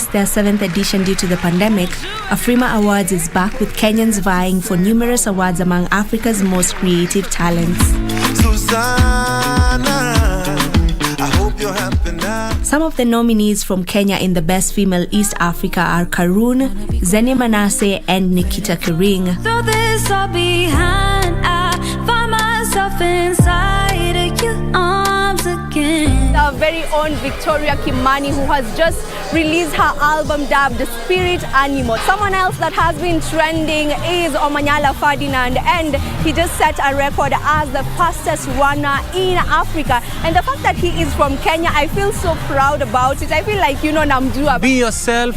missed their 7th edition due to the pandemic, Afrima Awards is back with Kenyans vying for numerous awards among Africa's most creative talents. Some of the nominees from Kenya in the Best Female East Africa are Karun, Zeni Manasseh, and Nikita Kering. Throw this all behind, I find myself inside your arms again. Our very own Victoria Kimani, who has just released her album dubbed Spirit Animal. Someone else that has been trending is Omanyala Ferdinand, and he just set a record as the fastest runner in Africa. And the fact that he is from Kenya, I feel so proud about it. I feel like, Namjua. Be yourself,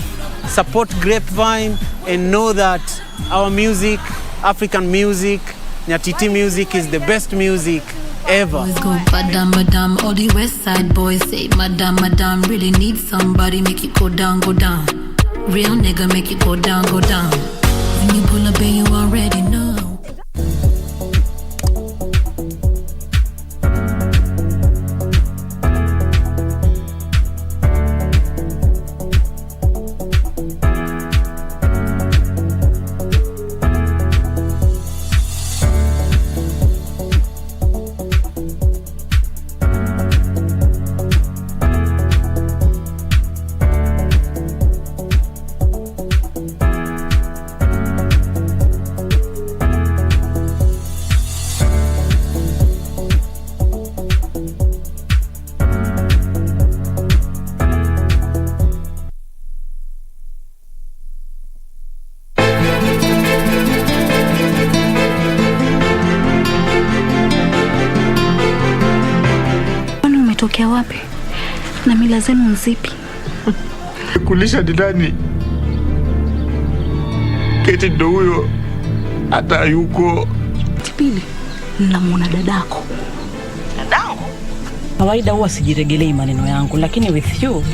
support Grapevine, and know that our music, African music, Nyatiti music is the best music ever. Boys go madam, madam, all the West Side boys say madam, madam, really need somebody, make it go down, go down. Real nigga, make it go down, go down. When you pull up and you already know. Tokea wapi? Na mila zenu nzipi? Kulisha didani. Keti ndo huyo. Hata yuko. Tipili, namwona dadako. Dadangu? Kawaida huwa sijiregelei maneno yangu, lakini with you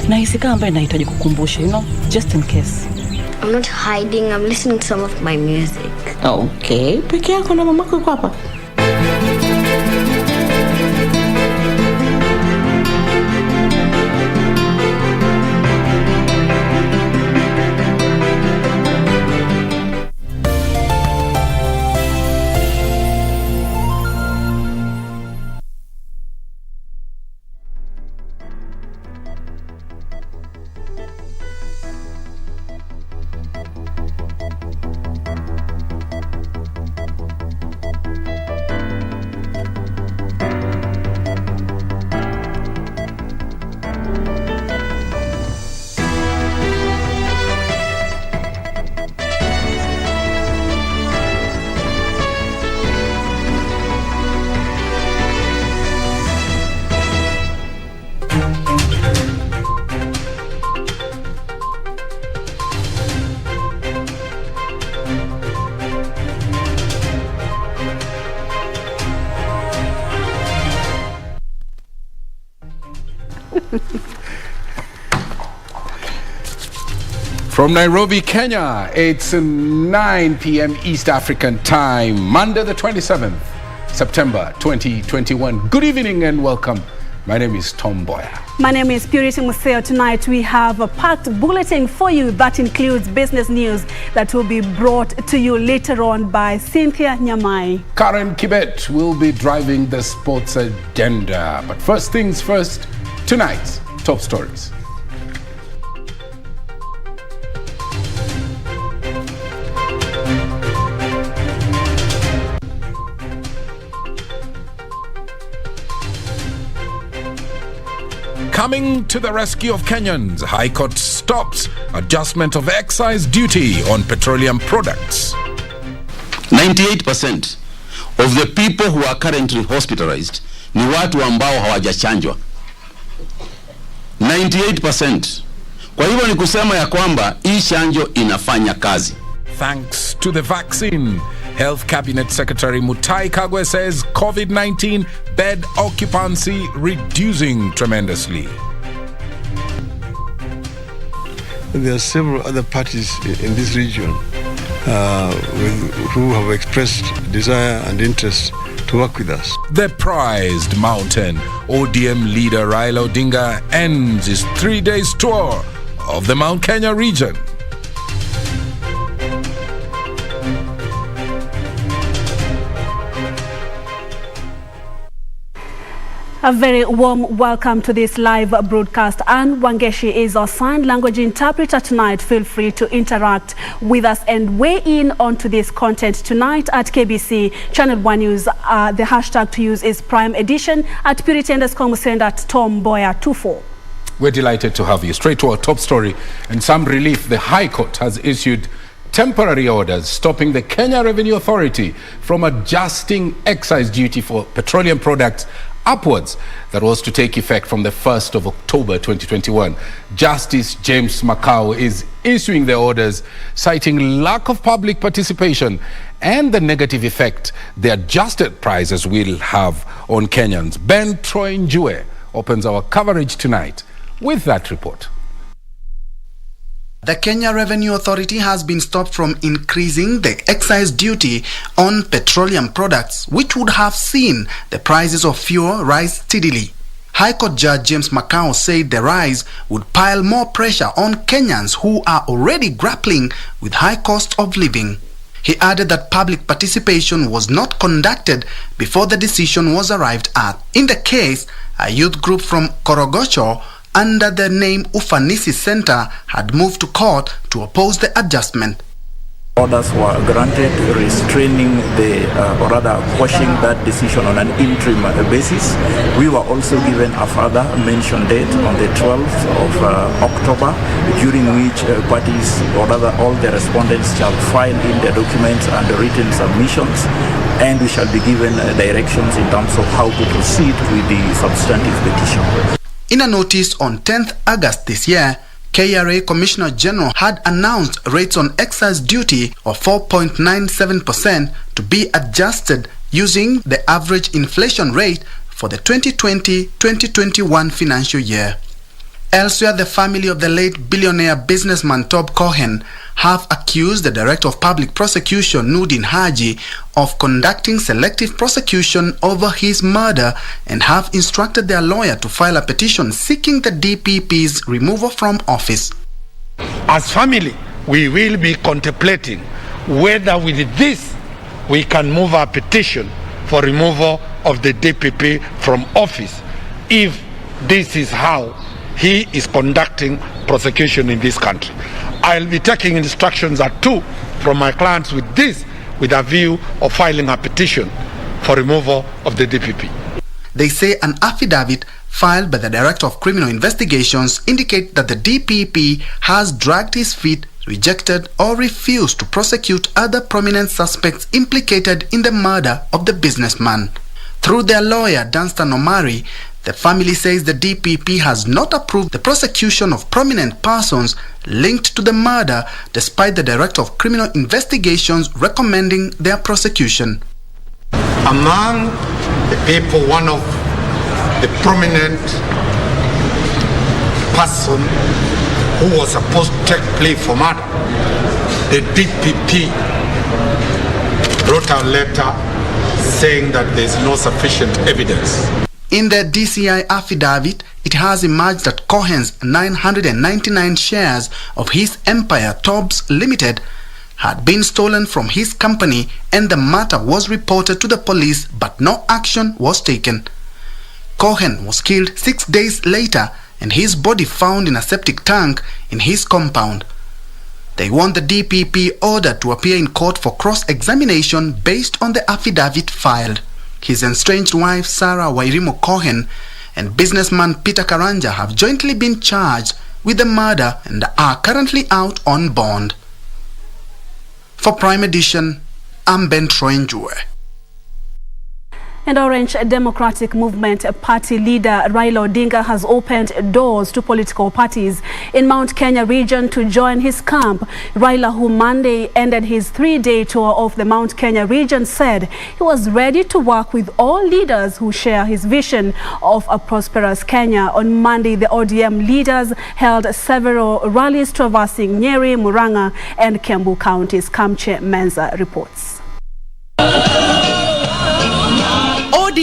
nahisi kama inahitaji kukumbusha, just in case. I'm not hiding, I'm listening to some of my music. Okay, peke yako na mamako yuko hapa? From Nairobi, Kenya, it's 9 p.m. East African time, Monday the 27th, September 2021. Good evening and welcome. My name is Mboya. My name is Museo. Tonight we have a packed bulletin for you that includes business news that will be brought to you later on by Cynthia Nyamai. Karen Kibet will be driving the sports agenda. But first things first, tonight's top stories. Coming to the rescue of Kenyans, High Court stops adjustment of excise duty on petroleum products. 98% of the people who are currently hospitalized ni watu ambao hawajachanjwa. 98%. Kwa hivyo ni kusema ya kwamba hii chanjo inafanya kazi. Thanks to the vaccine, Health Cabinet Secretary Mutahi Kagwe says COVID-19 bed occupancy reducing tremendously. There are several other parties in this region who have expressed desire and interest to work with us. The prized mountain, ODM leader Raila Odinga ends his 3-day tour of the Mount Kenya region. A very warm welcome to this live broadcast. Anne Wangeshi is our sign language interpreter tonight. Feel free to interact with us and weigh in onto this content tonight at KBC Channel 1 News. The hashtag to use is Prime Edition. At Purity_Museo and at Mboya24. We're delighted to have you. Straight to our top story and some relief. The High Court has issued temporary orders stopping the Kenya Revenue Authority from adjusting excise duty for petroleum products upwards. That was to take effect from the 1st of October 2021. Justice James Makau is issuing the orders, citing lack of public participation and the negative effect the adjusted prices will have on Kenyans. Ben Troy Njue opens our coverage tonight with that report. The Kenya Revenue Authority has been stopped from increasing the excise duty on petroleum products, which would have seen the prices of fuel rise steadily. High Court Judge James Makau said the rise would pile more pressure on Kenyans who are already grappling with high cost of living. He added that public participation was not conducted before the decision was arrived at. In the case, a youth group from Korogocho under the name Ufanisi Center had moved to court to oppose the adjustment. Orders were granted restraining or rather quashing that decision on an interim basis. We were also given a further mention date on the 12th of October, during which parties, or rather all the respondents, shall file in their documents and the written submissions, and we shall be given directions in terms of how to proceed with the substantive petition. In a notice on 10th August this year, KRA Commissioner General had announced rates on excise duty of 4.97% to be adjusted using the average inflation rate for the 2020-2021 financial year. Elsewhere, the family of the late billionaire businessman Cohen have accused the Director of Public Prosecution, Nudin Haji, of conducting selective prosecution over his murder and have instructed their lawyer to file a petition seeking the DPP's removal from office. As family, we will be contemplating whether with this we can move a petition for removal of the DPP from office if this is how he is conducting prosecution in this country. I'll be taking instructions at 2 from my clients with this, with a view of filing a petition for removal of the DPP. They say an affidavit filed by the Director of Criminal Investigations indicate that the DPP has dragged his feet, rejected or refused to prosecute other prominent suspects implicated in the murder of the businessman. Through their lawyer, Danstan Omari, the family says the DPP has not approved the prosecution of prominent persons linked to the murder, despite the Director of Criminal Investigations recommending their prosecution. Among the people, one of the prominent person who was supposed to take plea for murder, the DPP wrote a letter saying that there is no sufficient evidence. In the DCI affidavit, it has emerged that Cohen's 999 shares of his empire, Tobbs Limited, had been stolen from his company, and the matter was reported to the police, but no action was taken. Cohen was killed 6 days later and his body found in a septic tank in his compound. They want the DPP order to appear in court for cross-examination based on the affidavit filed. His estranged wife Sarah Wairimu Cohen and businessman Peter Karanja have jointly been charged with the murder and are currently out on bond. For Prime Edition, I'm Ben Troy Njue. And Orange Democratic Movement Party leader Raila Odinga has opened doors to political parties in Mount Kenya region to join his camp. Raila, who Monday ended his 3-day tour of the Mount Kenya region, said he was ready to work with all leaders who share his vision of a prosperous Kenya. On Monday, the ODM leaders held several rallies traversing Nyeri, Murang'a and Kiambu counties. Kamche Menza reports.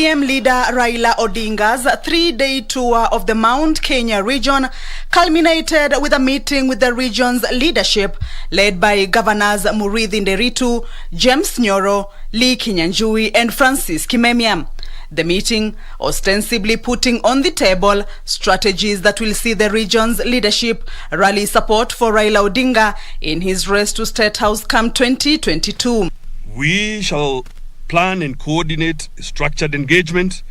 ODM leader Raila Odinga's 3-day tour of the Mount Kenya region culminated with a meeting with the region's leadership led by Governors Muriithi Nderitu, James Nyoro, Lee Kinyanjui and Francis Kimemia. The meeting ostensibly putting on the table strategies that will see the region's leadership rally support for Raila Odinga in his race to State House come 2022. We shall plan and coordinate structured engagement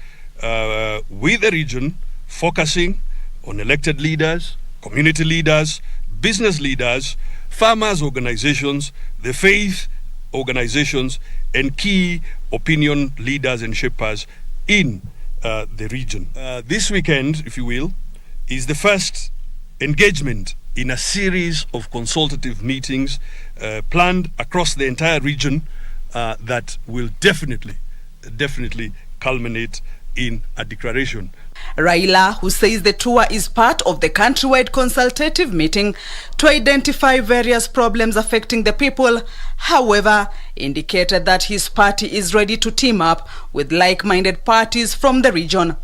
with the region, focusing on elected leaders, community leaders, business leaders, farmers organizations, the faith organizations, and key opinion leaders and shapers in the region. This weekend, if you will, is the first engagement in a series of consultative meetings planned across the entire region that will definitely culminate in a declaration. Raila, who says the tour is part of the countrywide consultative meeting to identify various problems affecting the people, however, indicated that his party is ready to team up with like-minded parties from the region.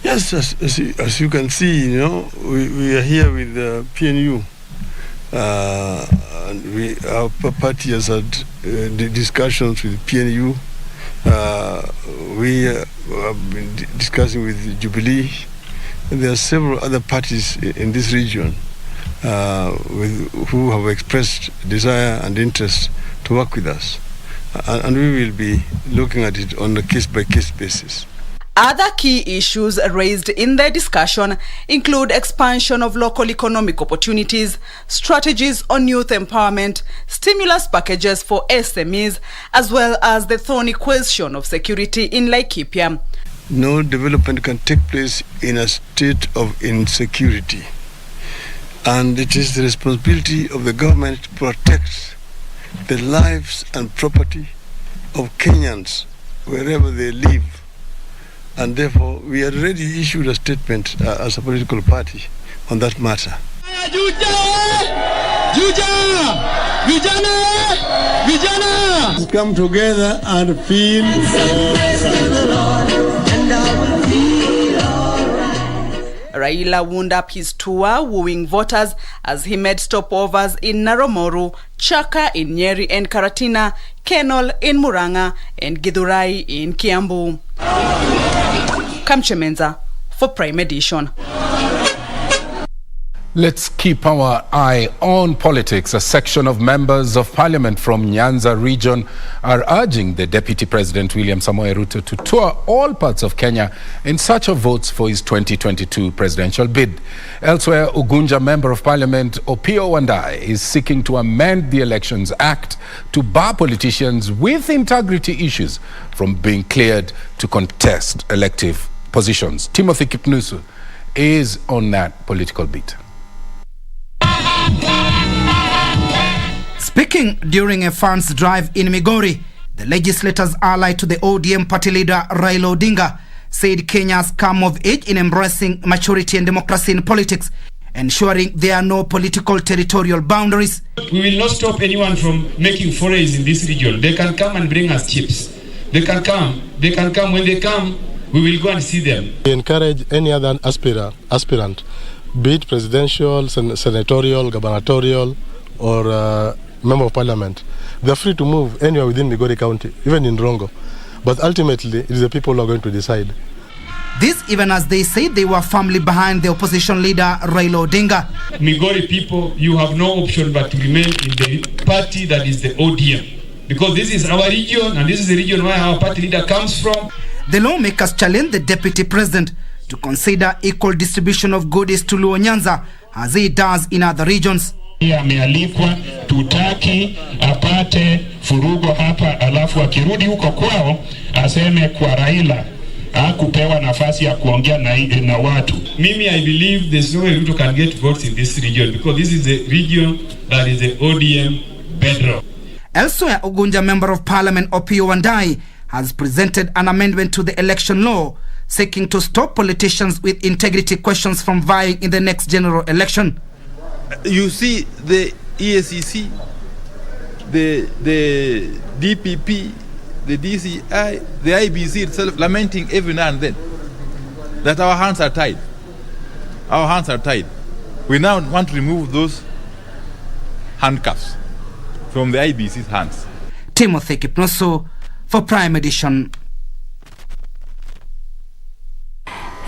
Yes, as you can see, we are here with the PNU. And our party has had discussions with PNU. We have been discussing with Jubilee. There are several other parties in this region who have expressed desire and interest to work with us. And we will be looking at it on a case-by-case basis. Other key issues raised in the discussion include expansion of local economic opportunities, strategies on youth empowerment, stimulus packages for SMEs, as well as the thorny question of security in Laikipia. No development can take place in a state of insecurity. And it is the responsibility of the government to protect the lives and property of Kenyans wherever they live. And therefore, we had already issued a statement as a political party on that matter. Come together and feel Raila wound up his tour wooing voters as he made stopovers in Naramoru, Chaka in Nyeri and Karatina, Kenol in Muranga and Githurai in Kiambu. Kamchemenza for Prime Edition. Let's keep our eye on politics. A section of members of parliament from Nyanza region are urging the Deputy President William Samoei Ruto to tour all parts of Kenya in search of votes for his 2022 presidential bid. Elsewhere, Ugunja Member of Parliament Opiyo Wandayi is seeking to amend the Elections Act to bar politicians with integrity issues from being cleared to contest elective positions. Timothy Kipnusu is on that political beat. Speaking during a funds drive in Migori, the legislators allied to the ODM party leader Raila Odinga said Kenya has come of age in embracing maturity and democracy in politics, ensuring there are no political territorial boundaries. We will not stop anyone from making forays in this region. They can come and bring us chips. They can come. When they come, we will go and see them. We encourage any other aspirant, be it presidential, senatorial, gubernatorial, or member of parliament. They are free to move anywhere within Migori County, even in Rongo. But ultimately, it is the people who are going to decide. This even as they say they were firmly behind the opposition leader Raila Odinga. Migori people, you have no option but to remain in the party that is the ODM. Because this is our region and this is the region where our party leader comes from. The lawmakers challenged the deputy president to consider equal distribution of goodies to Luo Nyanza as he does in other regions. Amealikwa, tutaki apate furugo hapa, alafu akirudi huko kwao aseme kwa Raila kupewa nafasi ya kuongea na watu. Mimi, I believe there's no way Ruto can get votes in this region because this is a region that is the ODM bedrock. Elsewhere, Ugunja Member of Parliament Opiyo Wandayi has presented an amendment to the election law seeking to stop politicians with integrity questions from vying in the next general election. You see the EACC, the DPP, the DCI, the IBC itself lamenting every now and then that our hands are tied. Our hands are tied. We now want to remove those handcuffs from the IBC's hands. Timothy Kipnoso for Prime Edition.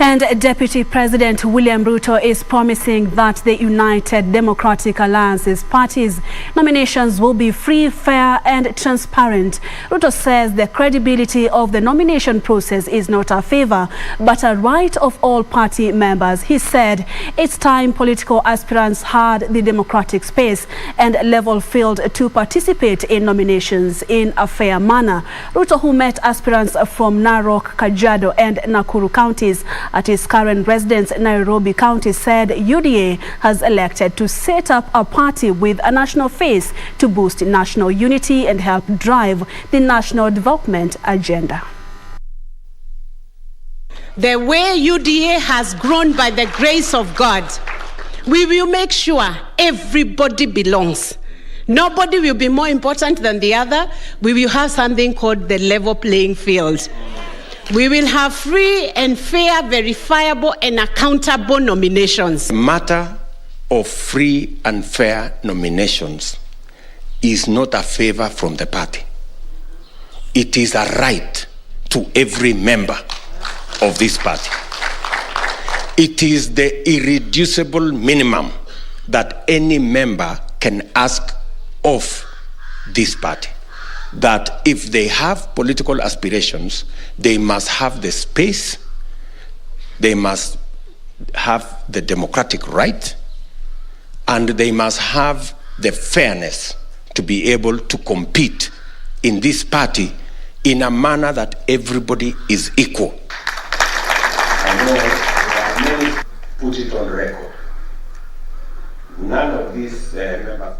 And Deputy President William Ruto is promising that the United Democratic Alliance's party's nominations will be free, fair and transparent. Ruto says the credibility of the nomination process is not a favor, but a right of all party members. He said it's time political aspirants had the democratic space and level field to participate in nominations in a fair manner. Ruto, who met aspirants from Narok, Kajiado and Nakuru counties at his current residence in Nairobi County, said UDA has elected to set up a party with a national face to boost national unity and help drive the national development agenda. The way UDA has grown by the grace of God, we will make sure everybody belongs. Nobody will be more important than the other. We will have something called the level playing field. We will have free and fair, verifiable and accountable nominations. The matter of free and fair nominations is not a favor from the party. It is a right to every member of this party. It is the irreducible minimum that any member can ask of this party. That if they have political aspirations, they must have the space, they must have the democratic right, and they must have the fairness to be able to compete in this party in a manner that everybody is equal. I know put it on record. None of these members.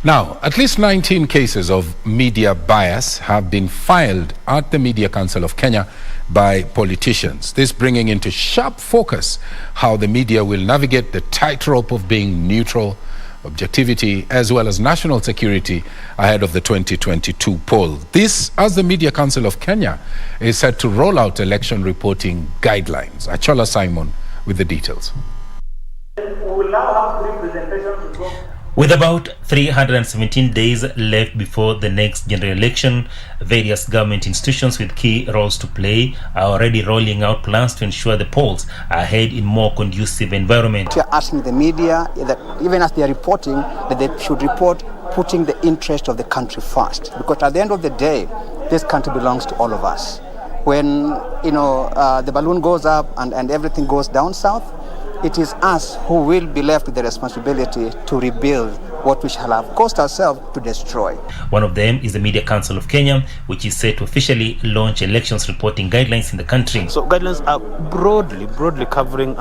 Now, at least 19 cases of media bias have been filed at the Media Council of Kenya by politicians. This bringing into sharp focus how the media will navigate the tightrope of being neutral, objectivity, as well as national security ahead of the 2022 poll. This, as the Media Council of Kenya is set to roll out election reporting guidelines. Achola Simon with the details. We will now have representation to go. With about 317 days left before the next general election, various government institutions with key roles to play are already rolling out plans to ensure the polls are held in more conducive environment. We are asking the media that even as they are reporting, that they should report putting the interest of the country first. Because at the end of the day, this country belongs to all of us. When the balloon goes up and everything goes down south, it is us who will be left with the responsibility to rebuild what we shall have caused ourselves to destroy. One of them is the Media Council of Kenya, which is set to officially launch elections reporting guidelines in the country. So guidelines are broadly covering,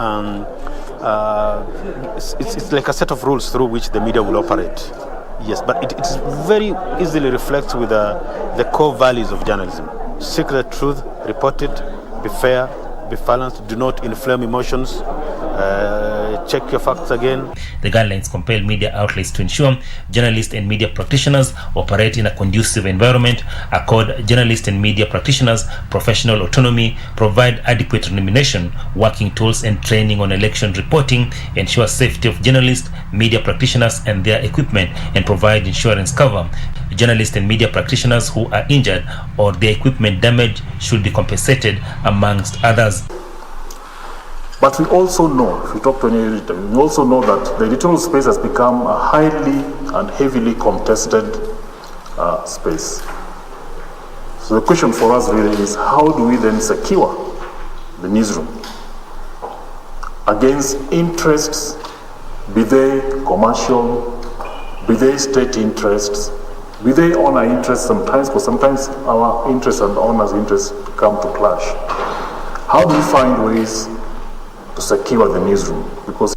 it's like a set of rules through which the media will operate. Yes, but it is very easily reflects with the core values of journalism. Seek the truth, report it, be fair, be balanced, do not inflame emotions, check your facts again. The guidelines compel media outlets to ensure journalists and media practitioners operate in a conducive environment, accord journalists and media practitioners professional autonomy, provide adequate remuneration, working tools and training on election reporting, ensure safety of journalists, media practitioners and their equipment, and provide insurance cover. Journalists and media practitioners who are injured or their equipment damaged should be compensated, amongst others. But we also know, if we talk to any editor, we also know that the editorial space has become a highly and heavily contested space. So the question for us really is, how do we then secure the newsroom against interests, be they commercial, be they state interests, be they honor interests sometimes, because sometimes our interests and honor's interests come to clash. How do we find ways to secure the newsroom? Because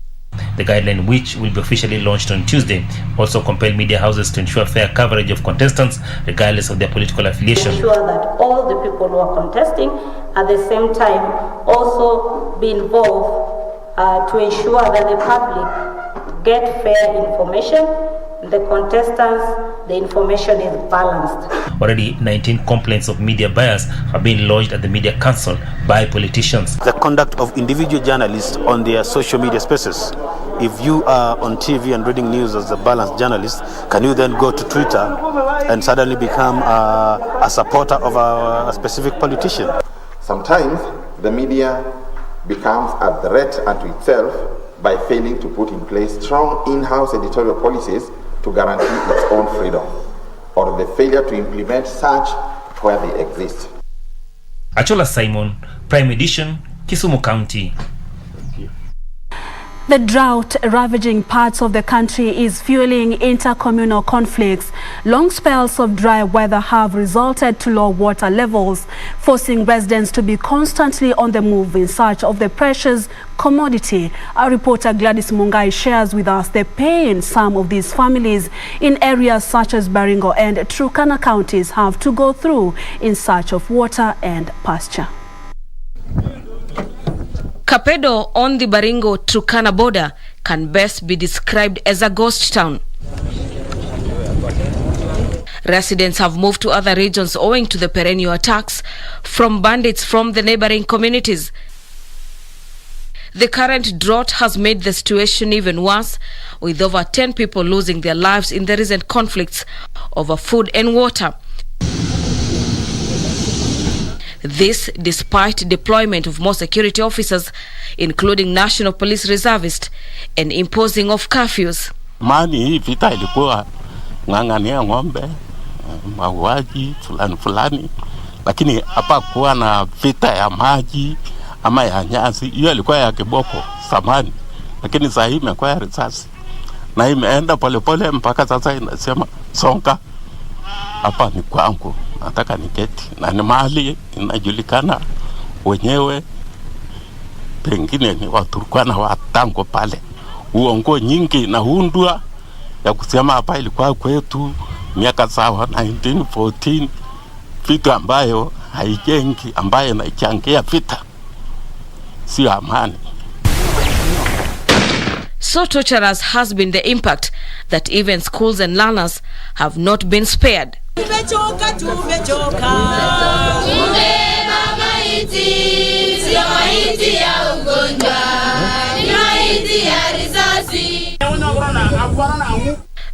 the guideline, which will be officially launched on Tuesday, also compel media houses to ensure fair coverage of contestants regardless of their political affiliation. Ensure that all the people who are contesting at the same time also be involved to ensure that the public get fair information, the contestants the information is balanced. Already 19 complaints of media bias have been lodged at the Media Council by politicians. The conduct of individual journalists on their social media spaces. If you are on TV and reading news as a balanced journalist, can you then go to Twitter and suddenly become a supporter of a specific politician? Sometimes the media becomes a threat unto itself by failing to put in place strong in-house editorial policies to guarantee its own freedom, or the failure to implement such where they exist. Achola Simon, Prime Edition, Kisumu County. The drought ravaging parts of the country is fueling intercommunal conflicts. Long spells of dry weather have resulted to low water levels, forcing residents to be constantly on the move in search of the precious commodity. Our reporter Gladys Mungai shares with us the pain some of these families in areas such as Baringo and Turkana counties have to go through in search of water and pasture. Kapedo on the Baringo-Turkana border can best be described as a ghost town. Residents have moved to other regions owing to the perennial attacks from bandits from the neighboring communities. The current drought has made the situation even worse, with over 10 people losing their lives in the recent conflicts over food and water. This despite deployment of more security officers, including National Police Reservists, and imposing of curfews. Mani hii vita ilikuwa ng'ang'ania ng'ombe, mauaji fulani, lakini hapa kuwa na vita ya maji ama ya nyasi, hiyo ilikuwa ya kiboko zamani, lakini sasa hii imekuwa ya risasi. Na imeenda polepole mpaka sasa inasema songa hapa ni kwangu, nataka niketi, na ni mahali inajulikana wenyewe, pengine ni Waturkana wa tango pale. Uongo nyingi na hundua ya kusema hapa ilikuwa kwetu miaka sawa 1914, vitu ambayo haijengi, ambayo inachangia vita, si amani. So torturous has been the impact that even schools and learners have not been spared.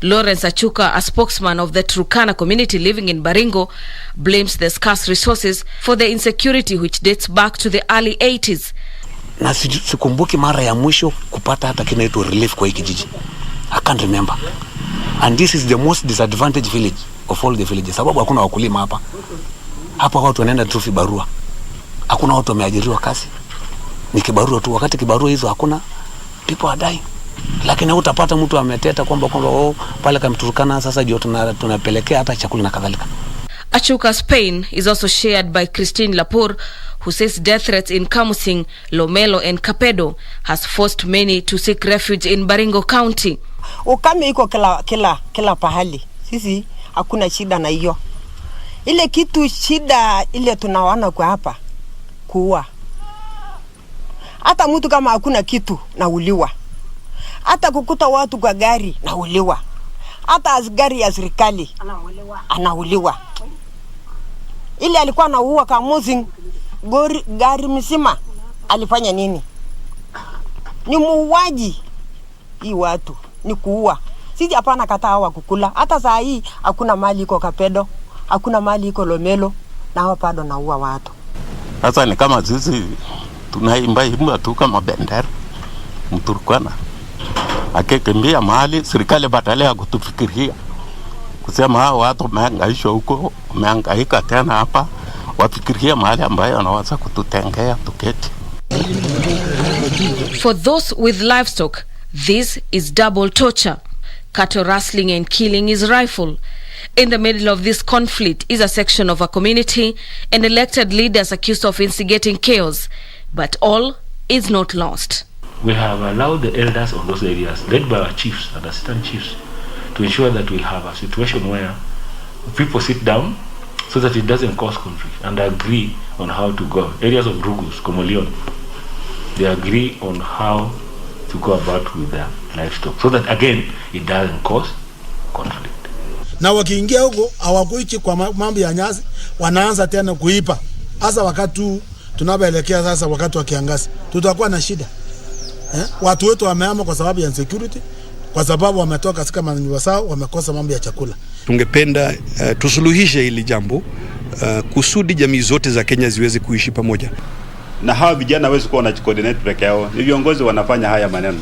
Lawrence Achuka, a spokesman of the Turkana community living in Baringo, blames the scarce resources for the insecurity which dates back to the early 80s. Na sikumbuki mara ya mwisho kupata hata kinaitwa relief kwa hiki kijiji. I can't remember. And this is the most disadvantaged village of all the villages. Sababu hakuna wakulima hapa. Hapa watu wanaenda tu vibarua. Hakuna watu wameajiriwa kazi. Ni kibarua tu. Wakati kibarua hizo hakuna, people are dying. Lakini utapata mtu ameteta kwamba pale kama Turkana sasa ndio tunapelekea hata chakula na kadhalika. Achuka's pain is also shared by Christine Lapur, who says death threats in Kamusing, Lomelo and Kapedo has forced many to seek refuge in Baringo County. Ukame iko kila pahali. Sisi hakuna shida na hiyo. Ile kitu shida ile tunaona kwa hapa kuua. Hata mtu kama hakuna kitu na uliwa. Hata kukuta watu kwa gari na uliwa. Hata askari ya serikali anauliwa. Ile alikuwa anaua Kamusing gari mzima alifanya nini? Ni muuaji. Hii watu ni kuua. Sisi hapana kataa hawa kukula. Hata saa hii hakuna mali iko Kapedo, hakuna mali iko Lomelo, na hawa bado naua watu. Sasa ni kama sisi tunaimba tu kama bendera Mturkana. Akikimbia mahali serikali badala ya kutufikiria kusema hao watu wamehangaishwa huko, wamehangaika tena hapa, wafikirie mahali ambayo wanaweza kututengea tuketi. For those with livestock, this is double torture. Cattle rustling and killing is rifle. In the middle of this conflict is a section of a community and elected leaders accused of instigating chaos. But all is not lost. We have allowed the elders of those areas, led by our chiefs and assistant chiefs, to ensure that we have a situation where people sit down so that it doesn't cause conflict and agree on how to go. Areas of Rugus, Komolion, they agree on how to go about with their livestock so that again it doesn't cause conflict. Na wakiingia huko hawakuichi kwa mambo ya nyasi, wanaanza tena kuipa. Hasa wakati tunapoelekea sasa wakati wa kiangazi, tutakuwa na shida. Watu wetu wamehama kwa sababu ya insecurity, kwa sababu wametoka katika manyumba zao, wamekosa mambo ya chakula. Tungependa tusuluhishe hili jambo kusudi jamii zote za Kenya ziweze kuishi pamoja. Na hawa vijana hawezi kuwa wanajicoordinate peke yao. Ni viongozi wanafanya haya maneno.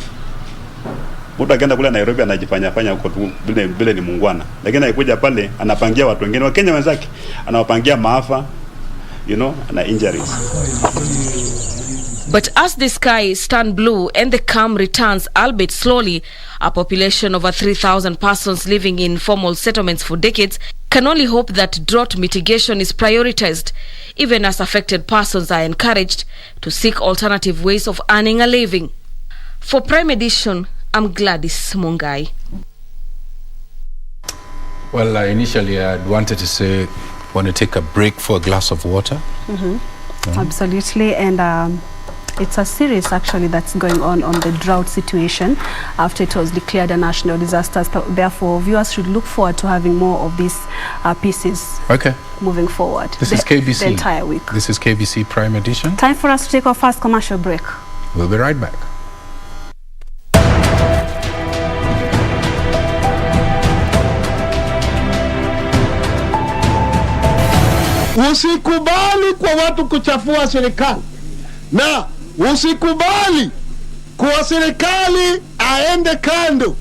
Mtu akienda kule Nairobi anajifanya huko tu bila ni muungwana. Lakini akikuja pale anapangia watu wengine wa Kenya wenzake, anawapangia maafa, na injuries. But as the skies turn blue and the calm returns, albeit slowly, a population of over 3,000 persons living in informal settlements for decades can only hope that drought mitigation is prioritized, even as affected persons are encouraged to seek alternative ways of earning a living. For Prime Edition, I'm Gladys Mungai. Well, initially I wanted to say, want to take a break for a glass of water. Absolutely, and it's a series actually that's going on the drought situation after it was declared a national disaster. Therefore, viewers should look forward to having more of these pieces moving forward. This is KBC. The entire week. This is KBC Prime Edition. Time for us to take our first commercial break. We'll be right back. Usikubali kwa watu kuchafua serikali, na usikubali kwa serikali aende kando.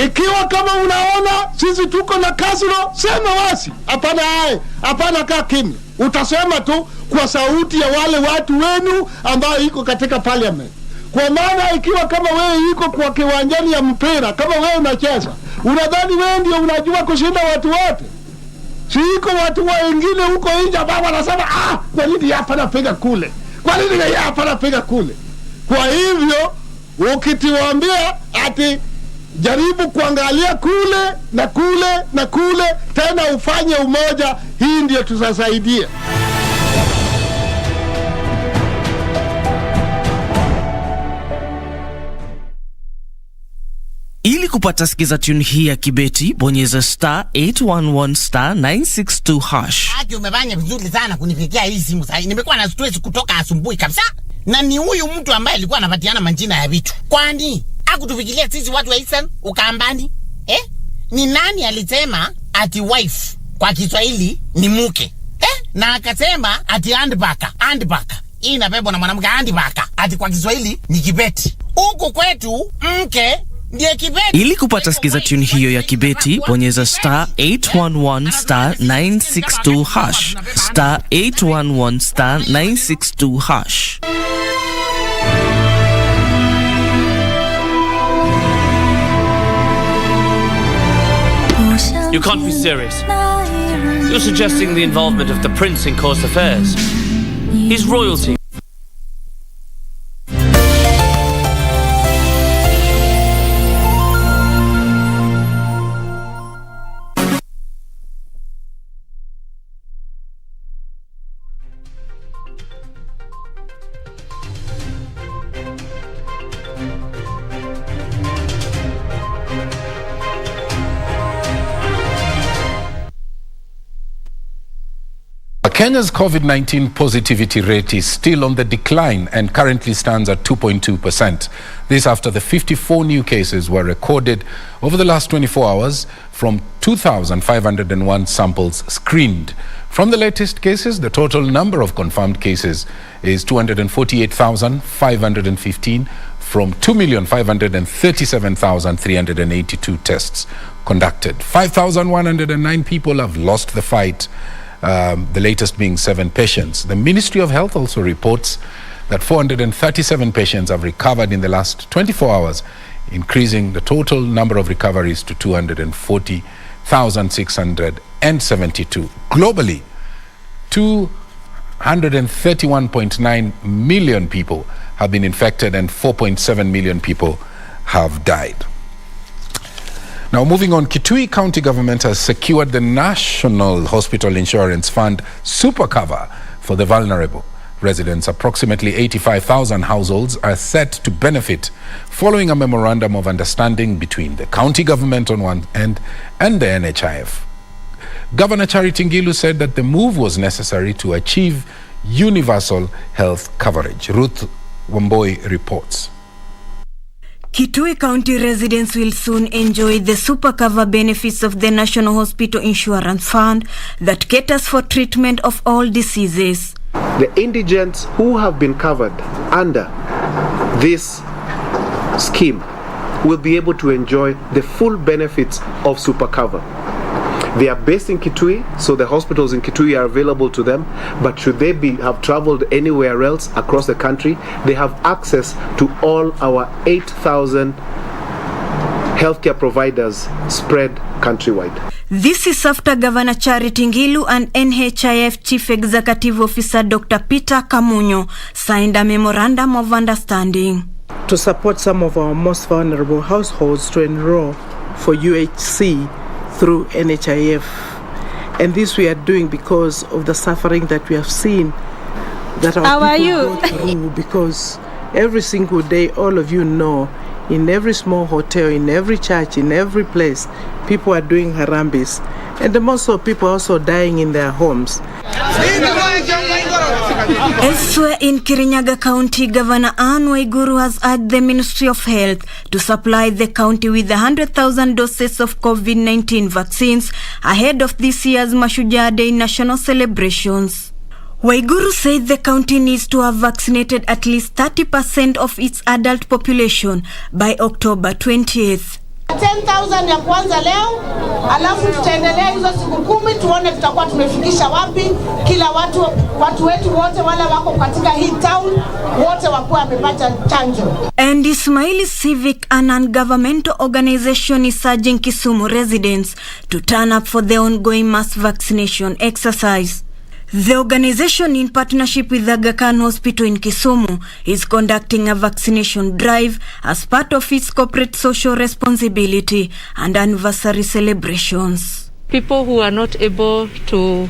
Ikiwa kama unaona sisi tuko na kasoro, sema wasi. Hapana kaa kimya. Utasema tu kwa sauti ya wale watu wenu ambao iko katika parliament. Kwa maana ikiwa kama wewe iko kwa kiwanjani ya mpira, kama wewe unacheza, unadhani wewe ndio unajua kushinda watu wote. Siko watu wengine huko nje ambao wanasema kwa nini hapa napiga kule? Kwa nini hapa napiga kule? Kwa hivyo ukitiwaambia ati jaribu kuangalia kule na kule na kule, tena ufanye umoja, hii ndio tutasaidia. Ili kupata sikiza tune hii ya kibeti, bonyeza *811*962#. Umefanya vizuri sana kunifikia hii simu sasa. Nimekuwa na stress kutoka asubuhi kabisa. Na ni huyu mtu ambaye alikuwa anapatiana majina ya vitu. Kwani hakutufikiria sisi watu wa Eastern Ukambani? Ni nani alisema ati wife kwa Kiswahili ni mke? Na akasema ati handbaka. Hii inabebwa na mwanamke, handbaka. Ati kwa Kiswahili ni kibeti. Huko kwetu mke ndiye kibeti. Ili kupata sikiza tune hiyo ya kibeti, bonyeza *811*962#. *811*962#. You can't be serious. You're suggesting the involvement of the prince in court affairs. He's royalty. Kenya's COVID-19 positivity rate is still on the decline and currently stands at 2.2%. This after the 54 new cases were recorded over the last 24 hours from 2,501 samples screened. From the latest cases, the total number of confirmed cases is 248,515 from 2,537,382 tests conducted. 5,109 people have lost the fight, the latest being 7 patients. The Ministry of Health also reports that 437 patients have recovered in the last 24 hours, increasing the total number of recoveries to 240,672. Globally, 231.9 million people have been infected and 4.7 million people have died. Now, moving on, Kitui County government has secured the National Hospital Insurance Fund super cover for the vulnerable. residents. Approximately 85,000 households are set to benefit following a memorandum of understanding between the county government on one end and the NHIF. Governor Charity Ngilu said that the move was necessary to achieve universal health coverage. Ruth Wamboy reports. Kitui County residents will soon enjoy the super cover benefits of the National Hospital Insurance Fund that caters for treatment of all diseases. The indigents who have been covered under this scheme will be able to enjoy the full benefits of super cover. They are based in Kitui, so the hospitals in Kitui are available to them, but should they have traveled anywhere else across the country, they have access to all our 8,000 healthcare providers spread countrywide. This is after Governor Charity Ngilu and NHIF Chief Executive Officer Dr. Peter Kamunyo signed a memorandum of understanding to support some of our most vulnerable households to enroll for UHC through NHIF. And this we are doing because of the suffering that we have seen that our people go through, because every single day, all of you know, in every small hotel, in every church, in every place, people are doing harambis. And also people also dying in their homes. Elsewhere in Kirinyaga County, Governor Anne Waiguru has urged the Ministry of Health to supply the county with 100,000 doses of COVID-19 vaccines ahead of this year's Mashujaa Day national celebrations. Waiguru said the county needs to have vaccinated at least 30% of its adult population by October 20th. 10,000 ya kwanza leo, alafu tutaendelea hizo siku 10 tuone tutakuwa tumefikisha wapi. Kila watu wetu wote wale wako katika hii town wote wakuwa wamepata chanjo. And Ismaili Civic, a non-governmental organization, is urging Kisumu residents to turn up for the ongoing mass vaccination exercise. The organization, in partnership with the Aga Khan Hospital in Kisumu, is conducting a vaccination drive as part of its corporate social responsibility and anniversary celebrations. People who are not able to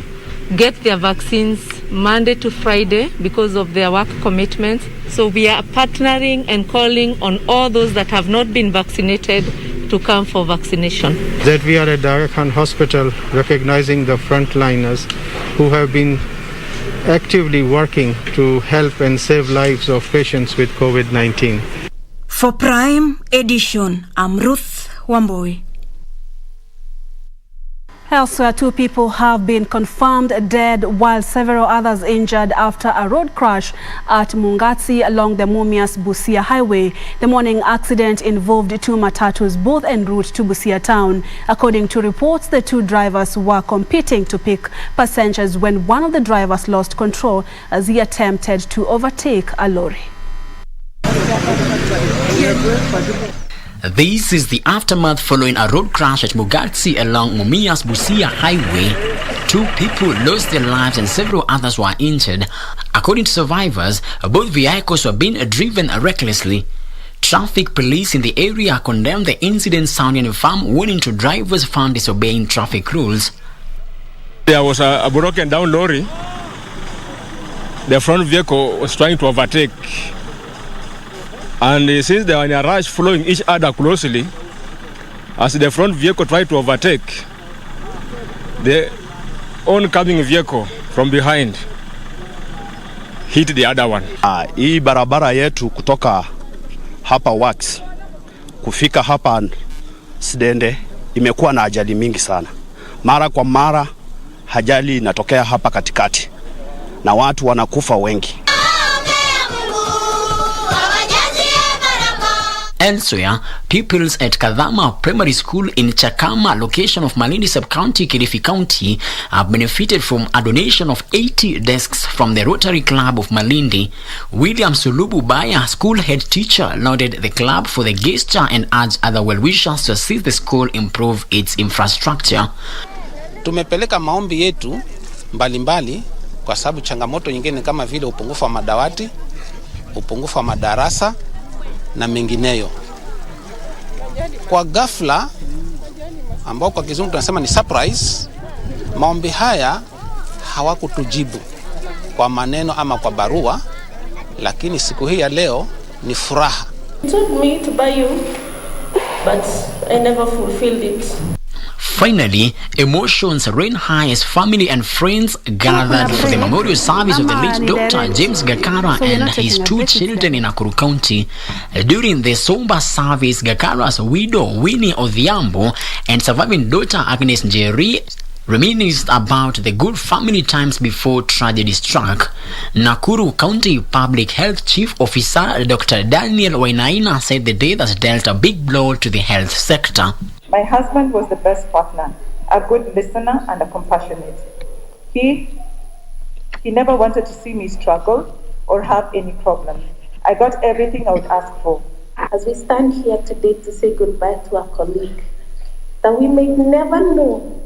get their vaccines Monday to Friday because of their work commitments. So we are partnering and calling on all those that have not been vaccinated to come for vaccination. That we are at the Aga Khan Hospital recognizing the frontliners who have been actively working to help and save lives of patients with COVID-19. For Prime Edition, I'm Ruth Wamboy. Elsewhere, 2 people have been confirmed dead while several others injured after a road crash at Mungatsi along the Mumias-Busia highway. The morning accident involved 2 matatus, both en route to Busia town. According to reports, the 2 drivers were competing to pick passengers when one of the drivers lost control as he attempted to overtake a lorry. This is the aftermath following a road crash at Mugatsi along Mumias-Busia highway. 2 people lost their lives and several others were injured. According to survivors, both vehicles were being driven recklessly. Traffic police in the area condemned the incident, sounding a firm warning to drivers found disobeying traffic rules. There was a broken down lorry. The front vehicle was trying to overtake. And since they were in a rush following each other closely, as the front vehicle tried to overtake, the oncoming vehicle from behind hit the other one. Hii barabara yetu kutoka hapa Wax kufika hapa Sidende imekuwa na ajali mingi sana. Mara kwa mara ajali inatokea hapa katikati na watu wanakufa wengi. Elsewhere, pupils at Kadhama Primary School in Chakama, location of Malindi Sub-County, Kilifi County, have benefited from a donation of 80 desks from the Rotary Club of Malindi. William Sulubu Baya, school head teacher, lauded the club for the gesture and urged other well-wishers to assist the school improve its infrastructure. Tumepeleka maombi yetu mbalimbali kwa sababu changamoto nyingine kama vile upungufu wa madawati, upungufu wa madarasa na mengineyo. Kwa ghafla ambao kwa kizungu tunasema ni surprise, maombi haya hawakutujibu. kwa maneno ama kwa barua, lakini siku hii ya leo ni furaha. He told me to buy you, but I never fulfilled it. Finally, emotions ran high as family and friends gathered for the memorial service of the late Dr. James Gakara and his two children in Nakuru County. During the somber service, Gakara's widow Winnie Odhiambo and surviving daughter Agnes Njeri reminisced about the good family times before tragedy struck. Nakuru County Public Health Chief Officer Dr. Daniel Wainaina said the death has dealt a big blow to the health sector. My husband was the best partner, a good listener and a compassionate. He never wanted to see me struggle or have any problems. I got everything I would ask for. As we stand here today to say goodbye to our colleague, that we may never know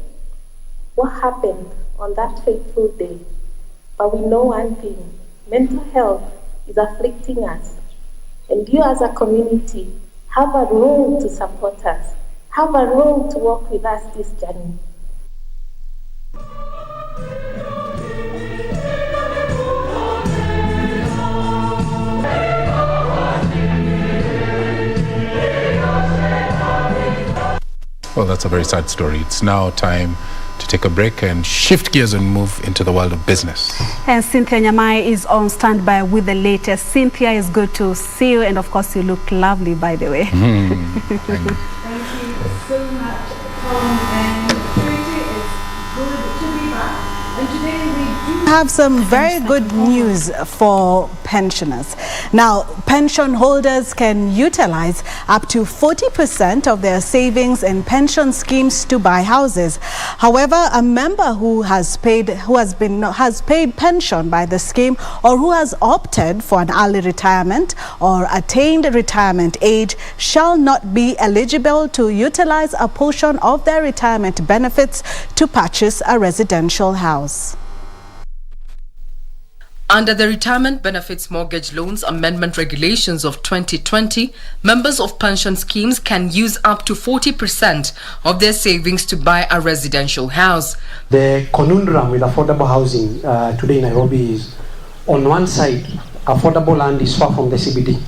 what happened on that fateful day, but we know one thing: mental health is afflicting us, and you as a community have a role to support us, have a role to walk with us this journey. Well, that's a very sad story. It's now time to take a break and shift gears and move into the world of business. And Cynthia Nyamai is on standby with the latest. Cynthia, it's good to see you, and of course you look lovely, by the way. Thank you so much, Cohen. It's good to be back. And today we do have some very good news for pensioners. Now, pension holders can utilize up to 40% of their savings in pension schemes to buy houses. However, a member who has paid pension by the scheme, or who has opted for an early retirement or attained retirement age, shall not be eligible to utilize a portion of their retirement benefits to purchase a residential house. Under the Retirement Benefits Mortgage Loans Amendment Regulations of 2020, members of pension schemes can use up to 40% of their savings to buy a residential house. The conundrum with affordable housing today in Nairobi is, on one side, affordable land is far from the CBD.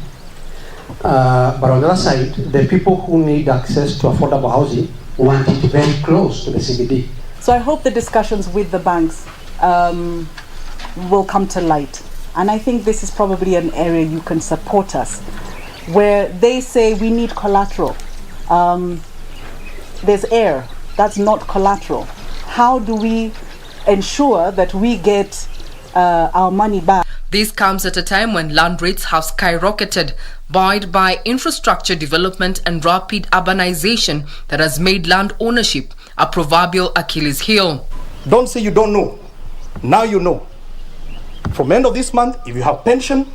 But on the other side, the people who need access to affordable housing want it very close to the CBD. So I hope the discussions with the banks will come to light, and I think this is probably an area you can support us, where they say we need collateral. There's air, that's not collateral. How do we ensure that we get our money back? This comes at a time when land rates have skyrocketed, buoyed by infrastructure development and rapid urbanization that has made land ownership a proverbial Achilles heel. Don't say you don't know. Now you know. From the end of this month, if you have pension,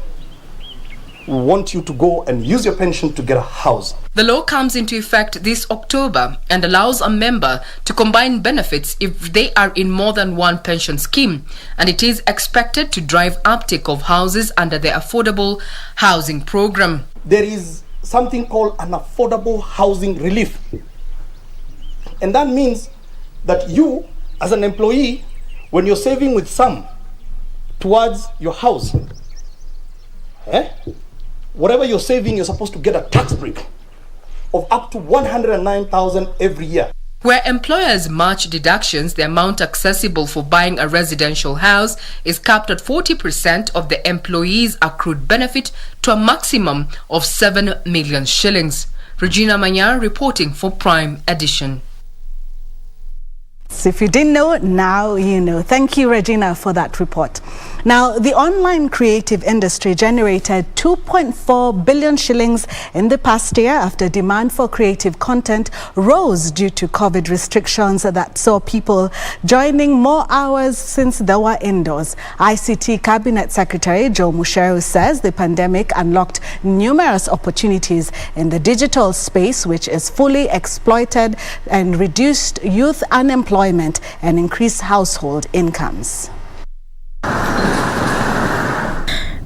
we want you to go and use your pension to get a house. The law comes into effect this October and allows a member to combine benefits if they are in more than one pension scheme, and it is expected to drive uptake of houses under the Affordable Housing Program. There is something called an affordable housing relief, and that means that you, as an employee, when you're saving with some towards your house, whatever you're saving, you're supposed to get a tax break of up to 109,000 every year. Where employers match deductions, the amount accessible for buying a residential house is capped at 40% of the employee's accrued benefit to a maximum of 7 million shillings. Regina Manyar reporting for Prime Edition. So if you didn't know, now you know. Thank you, Regina, for that report. Now, the online creative industry generated 2.4 billion shillings in the past year after demand for creative content rose due to COVID restrictions that saw people joining more hours since they were indoors. ICT Cabinet Secretary Joe Museo says the pandemic unlocked numerous opportunities in the digital space, which is fully exploited, and reduced youth unemployment and increased household incomes.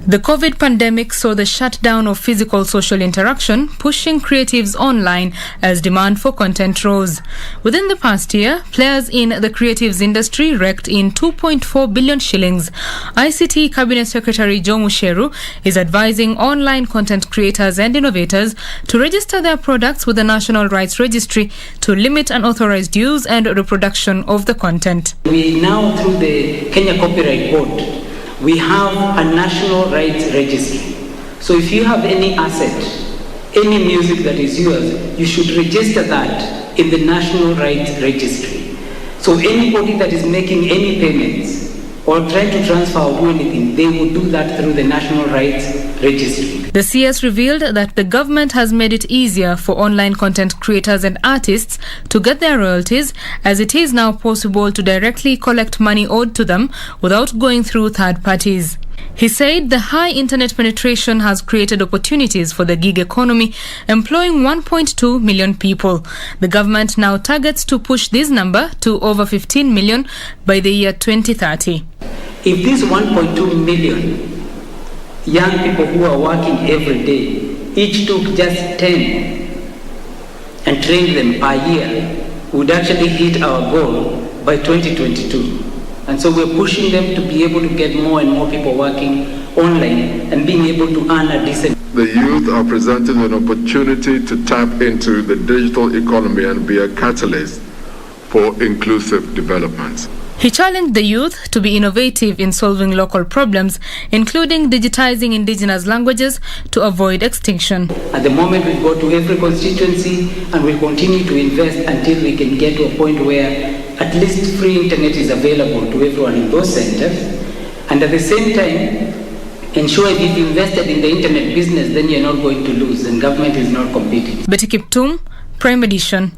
The COVID pandemic saw the shutdown of physical social interaction, pushing creatives online as demand for content rose. Within the past year, players in the creatives industry raked in 2.4 billion shillings. ICT Cabinet Secretary Joe Musheru is advising online content creators and innovators to register their products with the National Rights Registry to limit unauthorized use and reproduction of the content. We now, through the Kenya Copyright Board, we have a national rights registry. So if you have any asset, any music that is yours, you should register that in the national rights registry. So anybody that is making any payments or trying to transfer or do anything, they will do that through the national rights registry. The CS revealed that the government has made it easier for online content creators and artists to get their royalties, as it is now possible to directly collect money owed to them without going through third parties. He said the high internet penetration has created opportunities for the gig economy, employing 1.2 million people. The government now targets to push this number to over 15 million by the year 2030. If these 1.2 million young people who are working every day each took just 10 and trained them per year, we would actually hit our goal by 2022. And so we're pushing them to be able to get more and more people working online and being able to earn a decent. The youth are presented an opportunity to tap into the digital economy and be a catalyst for inclusive development. He challenged the youth to be innovative in solving local problems, including digitizing indigenous languages to avoid extinction. At the moment, we go to every constituency and we continue to invest until we can get to a point where at least free internet is available to everyone in those centers. And at the same time, ensure if you've invested in the internet business, then you're not going to lose and government is not competing. Betty Kiptum, Prime Edition.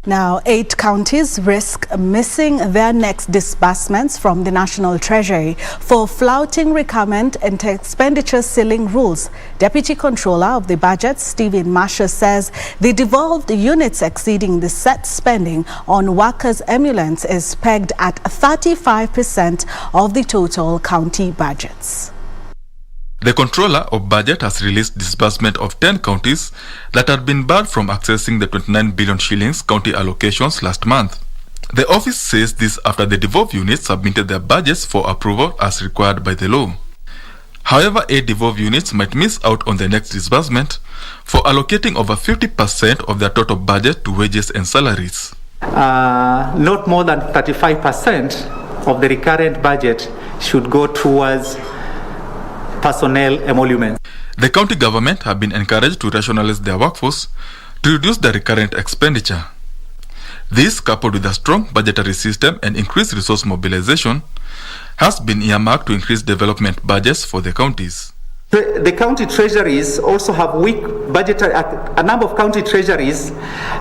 Now, 8 counties risk missing their next disbursements from the National Treasury for flouting recurrent and expenditure ceiling rules. Deputy Controller of the Budget, Stephen Masher, says the devolved units exceeding the set spending on workers' emoluments is pegged at 35% of the total county budgets. The Controller of Budget has released disbursement of 10 counties that had been barred from accessing the 29 billion shillings county allocations last month. The office says this after the devolved units submitted their budgets for approval as required by the law. However, 8 devolved units might miss out on the next disbursement for allocating over 50% of their total budget to wages and salaries. Not more than 35% of the recurrent budget should go towards personnel emoluments. The county government have been encouraged to rationalize their workforce to reduce the recurrent expenditure. This, coupled with a strong budgetary system and increased resource mobilization, has been earmarked to increase development budgets for the counties. The county treasuries also have weak budgetary, a number of county treasuries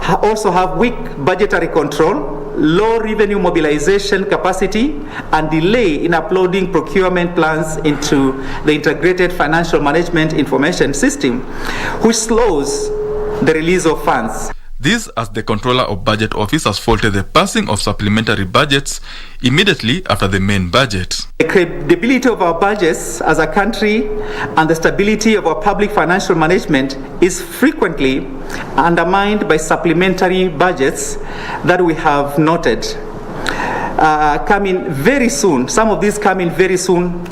also have weak budgetary control, low revenue mobilization capacity, and delay in uploading procurement plans into the integrated financial management information system, which slows the release of funds. This, as the Controller of Budget Office has faulted the passing of supplementary budgets immediately after the main budget. The credibility of our budgets as a country and the stability of our public financial management is frequently undermined by supplementary budgets that we have noted come in very soon. Some of these come in very soon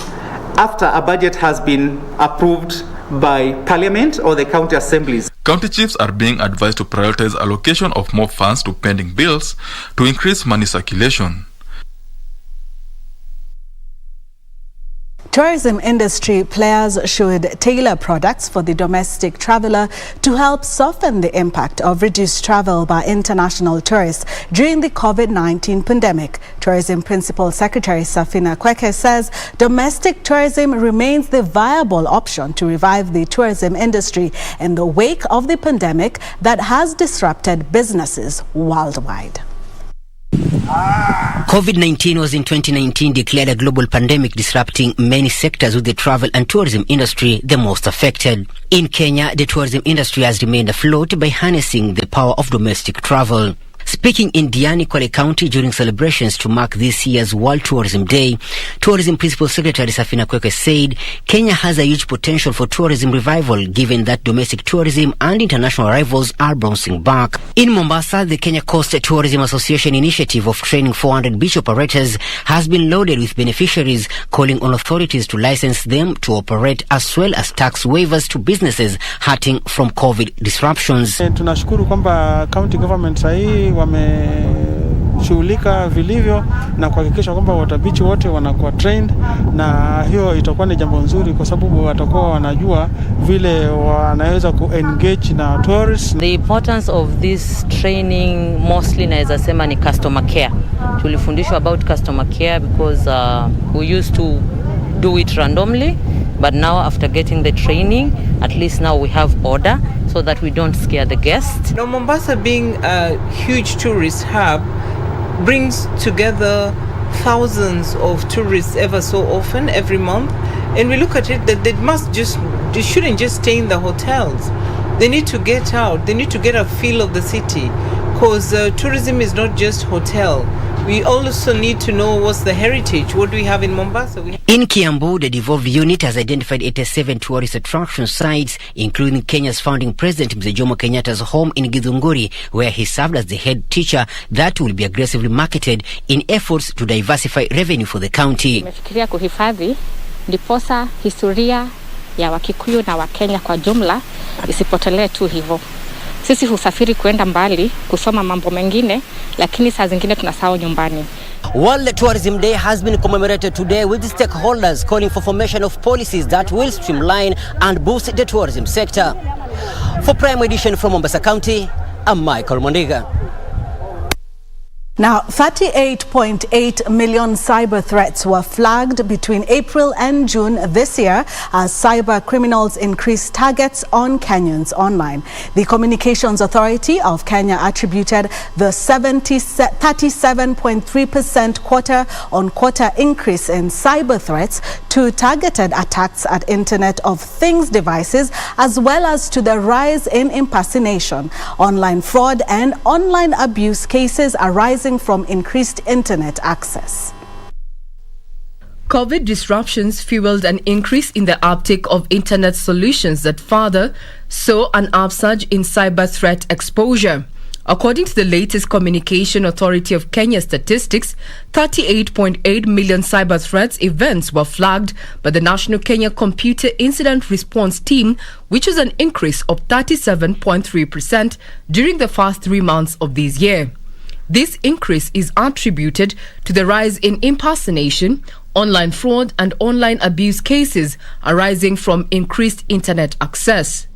after a budget has been approved by Parliament or the county assemblies. County chiefs are being advised to prioritize allocation of more funds to pending bills to increase money circulation. Tourism industry players should tailor products for the domestic traveler to help soften the impact of reduced travel by international tourists during the COVID-19 pandemic. Tourism Principal Secretary Safina Kweke says domestic tourism remains the viable option to revive the tourism industry in the wake of the pandemic that has disrupted businesses worldwide. COVID-19 was in 2019 declared a global pandemic, disrupting many sectors, with the travel and tourism industry the most affected. In Kenya, the tourism industry has remained afloat by harnessing the power of domestic travel. Speaking in Diani, Kwale County during celebrations to mark this year's World Tourism Day, Tourism Principal Secretary Safina Kwekwe said Kenya has a huge potential for tourism revival given that domestic tourism and international arrivals are bouncing back. In Mombasa, the Kenya Coast Tourism Association initiative of training 400 beach operators has been loaded with beneficiaries, calling on authorities to license them to operate as well as tax waivers to businesses hurting from COVID disruptions. Tunashukuru kwamba county government sahi wameshughulika vilivyo na kuhakikisha kwamba watabichi wote wanakuwa trained, na hiyo itakuwa ni jambo nzuri kwa sababu watakuwa wanajua vile wanaweza ku-engage na tourists. The importance of this training mostly naweza sema ni customer care. Tulifundishwa about customer care because we used to do it randomly, but now after getting the training, at least now we have order so that we don't scare the guests. Now, Mombasa being a huge tourist hub brings together thousands of tourists ever so often, every month. And we look at it that they shouldn't just stay in the hotels. They need to get out. They need to get a feel of the city, because tourism is not just hotel. We also need to know what's the heritage. What do we have in Mombasa? In Kiambu, the devolved unit has identified 87 tourist attraction sites, including Kenya's founding president, Mzee Jomo Kenyatta's home in Githunguri, where he served as the head teacher, that will be aggressively marketed in efforts to diversify revenue for the county. Tumefikiria kuhifadhi ndiposa historia ya Wakikuyu na Wakenya kwa jumla isipotelee tu hivyo. Sisi husafiri kuenda mbali kusoma mambo mengine, lakini saa zingine tunasahau nyumbani. World Tourism Day has been commemorated today with stakeholders calling for formation of policies that will streamline and boost the tourism sector. For Prime Edition from Mombasa County, I'm Michael Mondiga. Now, 38.8 million cyber threats were flagged between April and June this year as cyber criminals increased targets on Kenyans online. The Communications Authority of Kenya attributed the 37.3% quarter-on-quarter increase in cyber threats to targeted attacks at Internet of Things devices, as well as to the rise in impersonation, online fraud and online abuse cases arising from increased internet access. COVID disruptions fueled an increase in the uptake of internet solutions that further saw an upsurge in cyber threat exposure. According to the latest Communication Authority of Kenya statistics, 38.8 million cyber threats events were flagged by the National Kenya Computer Incident Response Team, which is an increase of 37.3% during the first 3 months of this year. This increase is attributed to the rise in impersonation, online fraud and online abuse cases arising from increased internet access.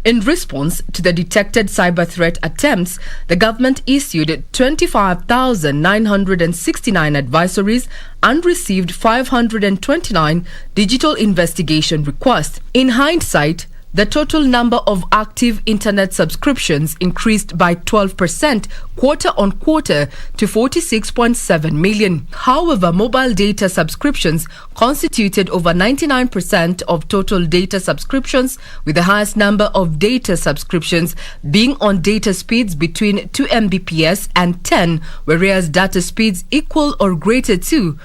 In response to the detected cyber threat attempts, the government issued 25,969 advisories and received 529 digital investigation requests. In hindsight, the total number of active internet subscriptions increased by 12% quarter-on-quarter to 46.7 million. However, mobile data subscriptions constituted over 99% of total data subscriptions, with the highest number of data subscriptions being on data speeds between 2 Mbps and 10, whereas data speeds equal or greater to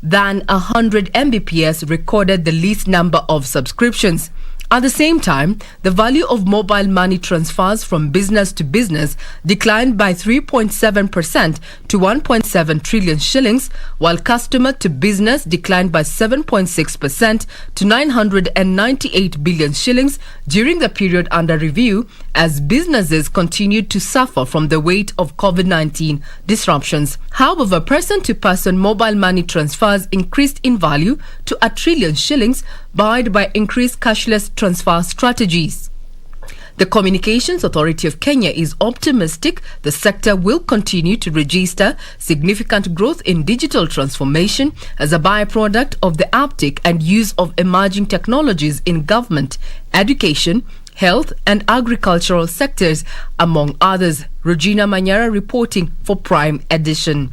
than 100 Mbps recorded the least number of subscriptions. At the same time, the value of mobile money transfers from business to business declined by 3.7% to 1.7 trillion shillings, while customer to business declined by 7.6% to 998 billion shillings during the period under review, as businesses continued to suffer from the weight of COVID-19 disruptions. However, person-to-person mobile money transfers increased in value to 1 trillion shillings, buoyed by increased cashless transfer strategies. The Communications Authority of Kenya is optimistic the sector will continue to register significant growth in digital transformation as a byproduct of the uptake and use of emerging technologies in government, education, health and agricultural sectors, among others. Regina Manyara reporting for Prime Edition.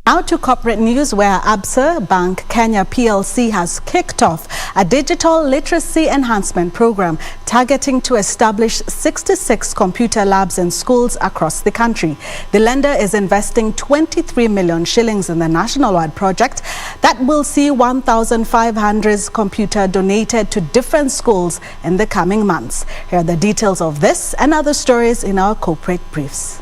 Now to corporate news, where Absa Bank Kenya PLC has kicked off a digital literacy enhancement program targeting to establish 66 computer labs in schools across the country. The lender is investing 23 million shillings in the national-wide project that will see 1,500 computers donated to different schools in the coming months. Here are the details of this and other stories in our corporate briefs.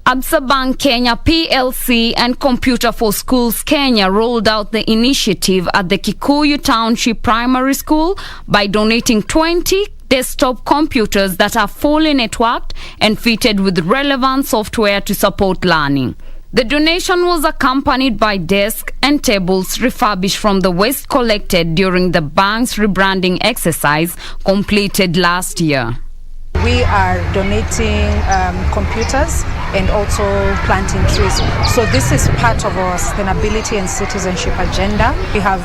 Absa Bank Kenya PLC and Computer for Schools Kenya rolled out the initiative at the Kitui County Primary School by donating 20 desktop computers that are fully networked and fitted with relevant software to support learning. The donation was accompanied by desks and tables refurbished from the waste collected during the bank's rebranding exercise completed last year. We are donating computers and also planting trees. So this is part of our sustainability and citizenship agenda. We have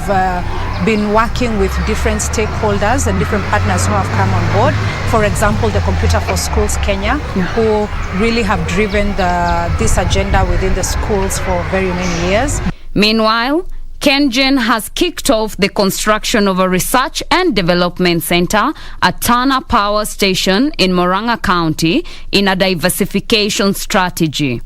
been working with different stakeholders and different partners who have come on board. For example, the Computer for Schools Kenya, who really have driven this agenda within the schools for very many years. Meanwhile, KenGen has kicked off the construction of a research and development center at Tana Power Station in Murang'a County in a diversification strategy.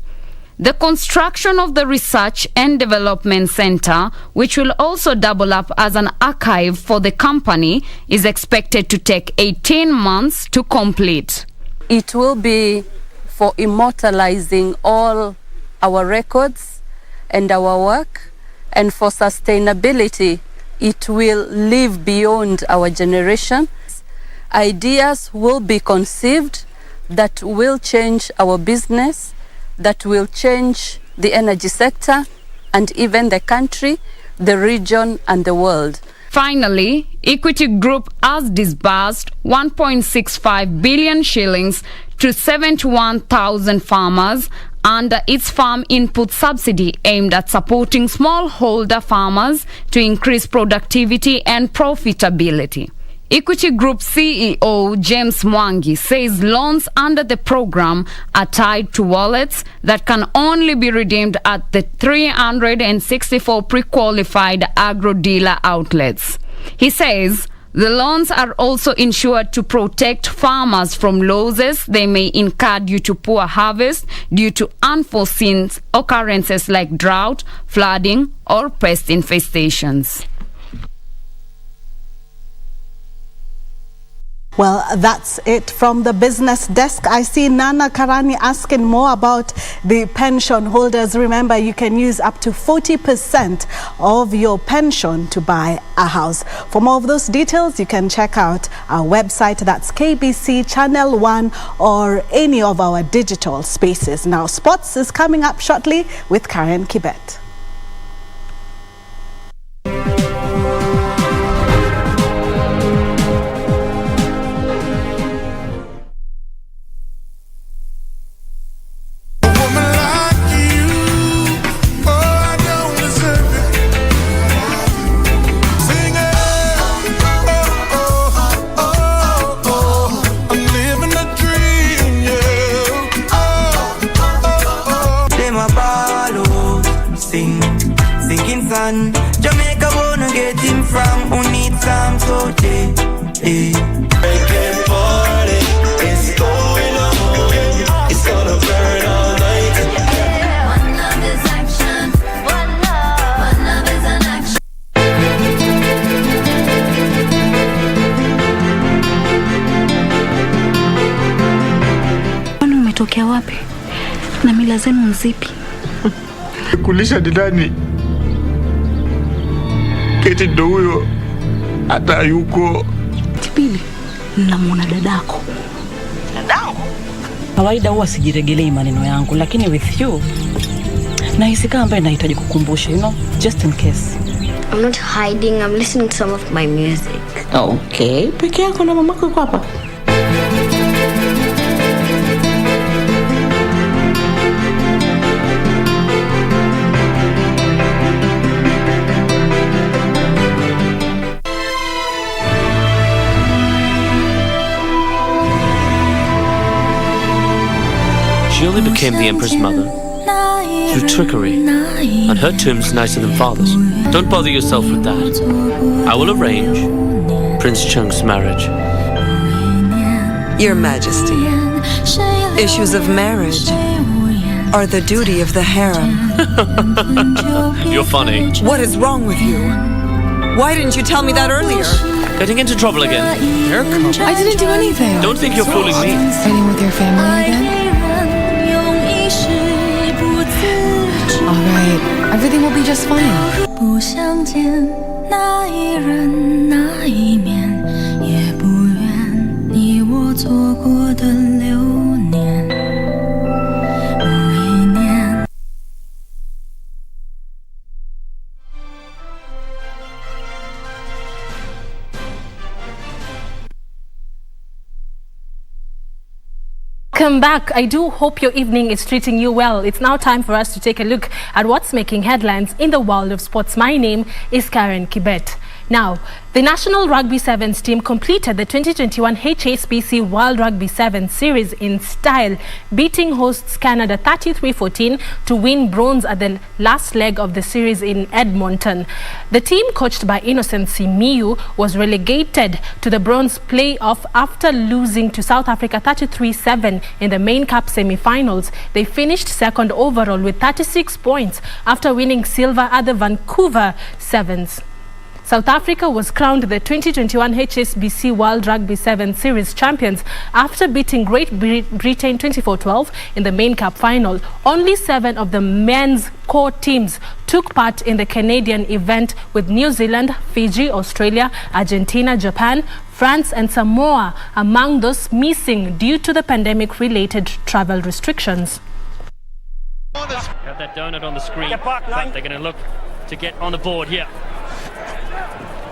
The construction of the research and development center, which will also double up as an archive for the company, is expected to take 18 months to complete. It will be for immortalizing all our records and our work. And for sustainability, it will live beyond our generation. Ideas will be conceived that will change our business, that will change the energy sector, and even the country, the region, and the world. Finally, Equity Group has disbursed 1.65 billion shillings to 71,000 farmers under its farm input subsidy aimed at supporting smallholder farmers to increase productivity and profitability. Equity Group CEO James Mwangi says loans under the program are tied to wallets that can only be redeemed at the 364 pre-qualified agro-dealer outlets. He says the loans are also insured to protect farmers from losses they may incur due to poor harvest due to unforeseen occurrences like drought, flooding, or pest infestations. Well, that's it from the business desk. I see Nana Karani asking more about the pension holders. Remember, you can use up to 40% of your pension to buy a house. For more of those details, you can check out our website. That's KBC Channel 1 or any of our digital spaces. Now, sports is coming up shortly with Karen Kibet. Jamaica wanna get him from who needs some so It's going on, it's gonna burn all night. One love is action, one love is an action. Kwani umetokea wapi? Na mila zenu nzipi? Kulisha didani Keti ndo huyo hata yuko Tipili, namwona dadako. Dadangu? Kawaida huwa sijiregelei maneno yangu, lakini with you nahisi kama ambaye nahitaji kukumbusha, just in case. I'm not hiding, I'm listening to some of my music. Okay, peke yako na mamako yuko hapa? She only became the Emperor's mother through trickery, and her tomb's nicer than father's. Don't bother yourself with that. I will arrange Prince Chung's marriage. Your Majesty, issues of marriage are the duty of the harem. You're funny. What is wrong with you? Why didn't you tell me that earlier? Getting into trouble again. Here comes. I didn't do anything. Don't think you're fooling me. Fighting with your family again? All right, everything will be just fine. 不相见那一人那一面，也不愿你我错过的流年。某一年。Welcome back. I do hope your evening is treating you well. It's now time for us to take a look at what's making headlines in the world of sports. My name is Karen Kibet. Now, the National Rugby Sevens team completed the 2021 HSBC World Rugby Sevens series in style, beating hosts Canada 33-14 to win bronze at the last leg of the series in Edmonton. The team, coached by Innocent Simiyu, was relegated to the bronze playoff after losing to South Africa 33-7 in the main cup semi-finals. They finished second overall with 36 points after winning silver at the Vancouver Sevens. South Africa was crowned the 2021 HSBC World Rugby Sevens Series champions after beating Great Britain 24-12 in the main cup final. Only 7 of the men's core teams took part in the Canadian event, with New Zealand, Fiji, Australia, Argentina, Japan, France and Samoa among those missing due to the pandemic-related travel restrictions. Have that donut on the screen, but they're going to look to get on the board here.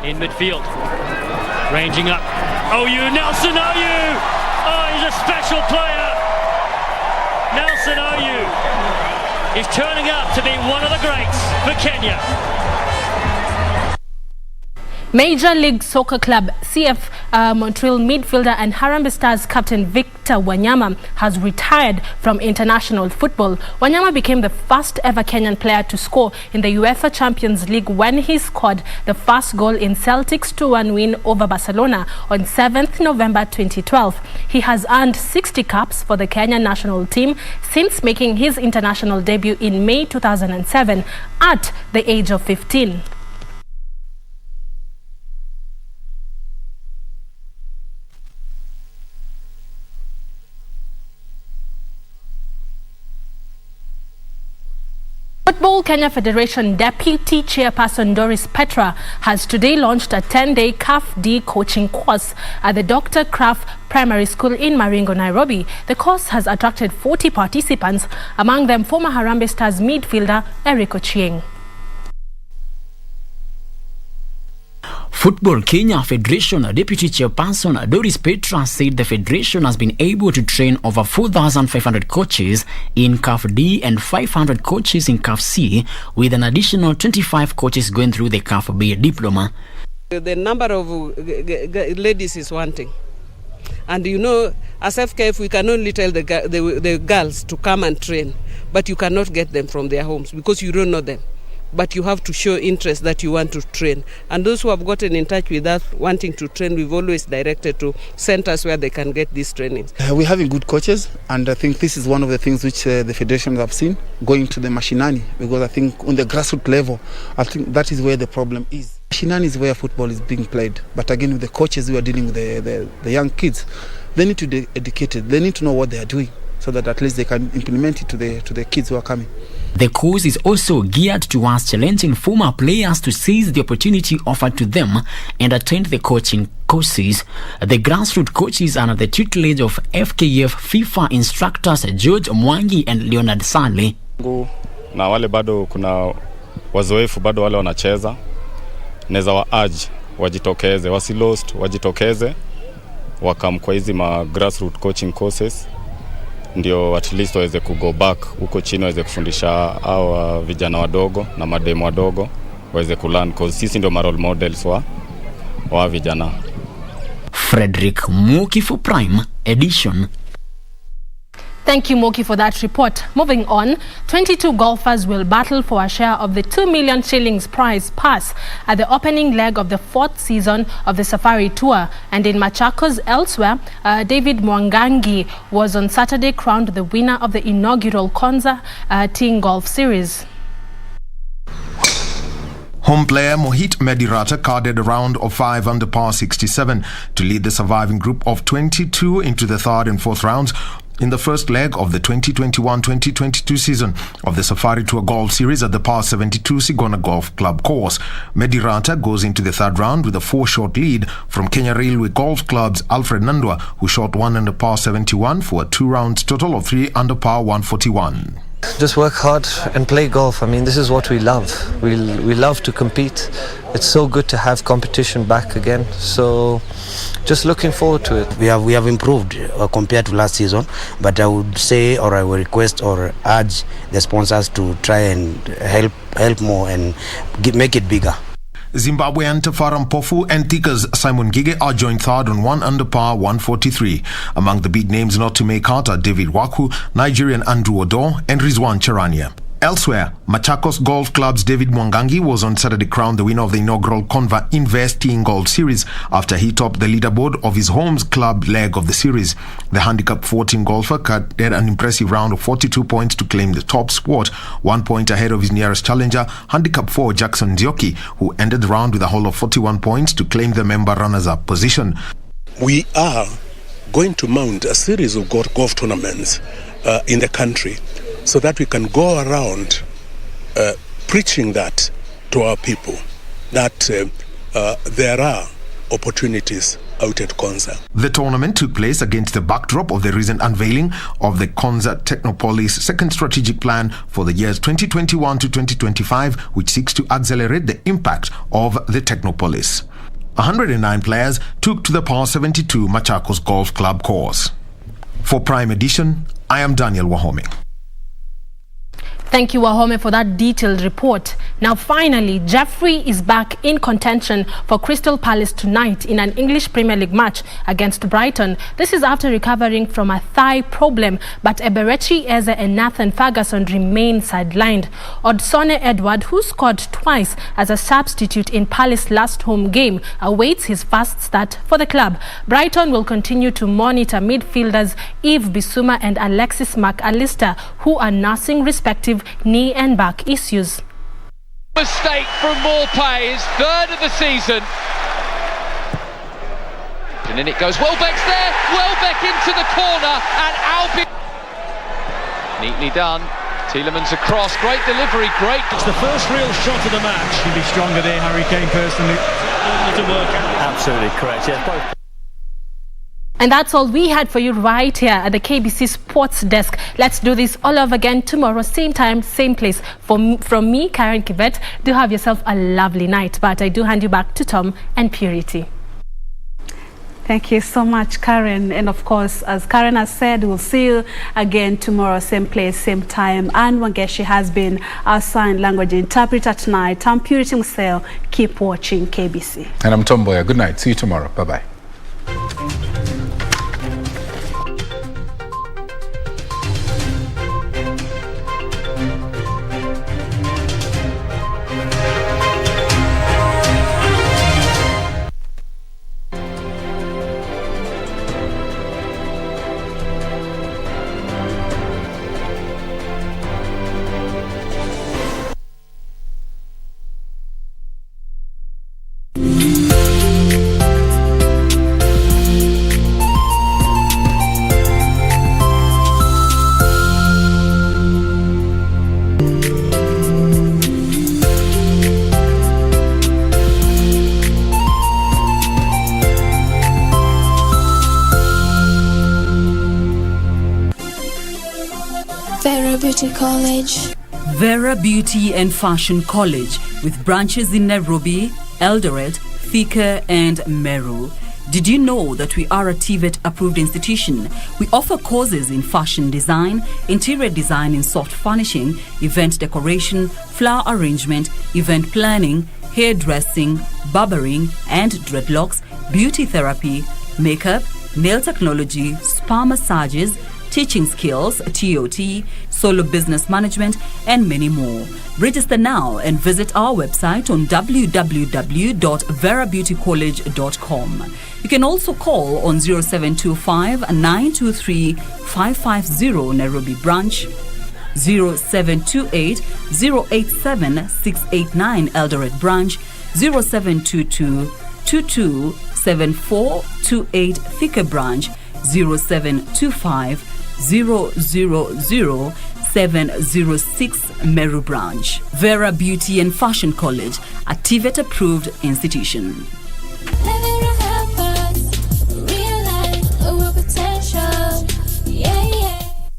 In midfield, ranging up. OU, Nelson OU! Oh, he's a special player! Nelson OU is turning out to be one of the greats for Kenya. Major League Soccer club CF Montreal midfielder and Harambee Stars captain Victor Wanyama has retired from international football. Wanyama became the first ever Kenyan player to score in the UEFA Champions League when he scored the first goal in Celtic's 2-1 win over Barcelona on 7th November 2012. He has earned 60 caps for the Kenyan national team since making his international debut in May 2007 at the age of 15. Football Kenya Federation Deputy Chairperson Doris Petra has today launched a 10-day CAF D coaching course at the Dr. Kraft Primary School in Maringo, Nairobi. The course has attracted 40 participants, among them former Harambee Stars midfielder Eric Ochieng. Football Kenya Federation Deputy Chairperson Doris Petra said the federation has been able to train over 4,500 coaches in CAF D and 500 coaches in CAF C, with an additional 25 coaches going through the CAF B diploma. The number of ladies is one thing. And you know, as FKF, we can only tell the girls to come and train, but you cannot get them from their homes because you don't know them. But you have to show interest that you want to train. And those who have gotten in touch with us wanting to train, we've always directed to centers where they can get these trainings. We're having good coaches, and I think this is one of the things which the federations have seen, going to the mashinani, because I think on the grassroots level, I think that is where the problem is. Mashinani is where football is being played, but again with the coaches who are dealing with the young kids, they need to be educated, they need to know what they are doing, so that at least they can implement it to the kids who are coming. The course is also geared towards challenging former players to seize the opportunity offered to them and attend the coaching courses. The grassroots coaches are under the tutelage of FKF FIFA instructors George Mwangi and Leonard Sale. Na wale bado kuna wazoefu bado wale wanacheza, naweza wa-urge wajitokeze, wasi-lost wajitokeze, wakam kwa hizi ma grassroots coaching courses, ndio at least waweze go back huko chini, waweze kufundisha hao vijana wadogo na mademu wadogo, waweze kulearn, because sisi ndio role models wa vijana. Frederick Muki for Prime Edition. Thank you, Moki, for that report. Moving on, 22 golfers will battle for a share of the 2 million shillings prize pass at the opening leg of the 4th season of the Safari Tour. And in Machakos elsewhere, David Mwangangi was on Saturday crowned the winner of the inaugural Konza Teen Golf Series. Home player Mohit Medirata carded a round of 5 under par 67 to lead the surviving group of 22 into the 3rd and 4th rounds in the first leg of the 2021-2022 season of the Safari Tour Golf Series at the Par 72 Sigona Golf Club course. Medirata goes into the 3rd round with a 4-shot lead from Kenya Railway Golf Club's Alfred Nandwa, who shot 1 under par 71 for a 2 rounds total of 3 under par 141. Just work hard and play golf. I mean, this is what we love. We love to compete. It's so good to have competition back again. So just looking forward to it. We have improved compared to last season, but I would say, or I will request or urge the sponsors to try and help more and make it bigger. Zimbabwean Tafara Mpofu and Thika's Simon Gige are joined 3rd on 1 under par 143. Among the big names not to make out are David Waku, Nigerian Andrew Odo and Rizwan Charania. Elsewhere, Machakos Golf Club's David Mwangangi was on Saturday crowned the winner of the inaugural Conva Invest Teen Golf Series after he topped the leaderboard of his home club leg of the series. The handicap 14 golfer cut an impressive round of 42 points to claim the top spot, 1 point ahead of his nearest challenger, handicap 4 Jackson Nzioki, who ended the round with a haul of 41 points to claim the member runners-up position. We are going to mount a series of golf tournaments in the country, so that we can go around preaching that to our people, that there are opportunities out at Konza. The tournament took place against the backdrop of the recent unveiling of the Konza Technopolis second strategic plan for the years 2021 to 2025, which seeks to accelerate the impact of the Technopolis. 109 players took to the Par 72 Machakos Golf Club course. For Prime Edition, I am Daniel Wahome. Thank you, Wahome, for that detailed report. Now, finally, Jeffrey is back in contention for Crystal Palace tonight in an English Premier League match against Brighton. This is after recovering from a thigh problem, but Eberechi Eze and Nathan Ferguson remain sidelined. Odsone Edward, who scored twice as a substitute in Palace's last home game, awaits his first start for the club. Brighton will continue to monitor midfielders Yves Bissouma and Alexis McAllister, who are nursing respective knee and back issues. Mistake from Morpay, his 3rd of the season. And then it goes, Welbeck's there, Welbeck into the corner, and Albion. Neatly done. Tielemans across, great delivery, great. It's the first real shot of the match. He'd be stronger there, Harry Kane, personally. To work out. Absolutely correct, yeah. Both. And that's all we had for you right here at the KBC Sports Desk. Let's do this all over again tomorrow, same time, same place. From me, Karen Kibet, do have yourself a lovely night. But I do hand you back to Tom and Purity. Thank you so much, Karen. And of course, as Karen has said, we'll see you again tomorrow, same place, same time. And Wangeshi has been our sign language interpreter tonight. I'm Purity Museo. Keep watching KBC. And I'm Mboya. Good night. See you tomorrow. Bye-bye. Beauty College. Vera Beauty and Fashion College with branches in Nairobi, Eldoret, Thika and Meru. Did you know that we are a TVET approved institution? We offer courses in fashion design, interior design in soft furnishing, event decoration, flower arrangement, event planning, hairdressing, barbering and dreadlocks, beauty therapy, makeup, nail technology, spa massages, teaching skills, TOT, solo business management, and many more. Register now and visit our website on www.verabeautycollege.com. You can also call on 0725 923 550 Nairobi branch, 0728 087 689 Eldoret branch, 0722 227428 Thika branch, 0725 000 706 Meru branch. Vera Beauty and Fashion College, a TVET approved institution.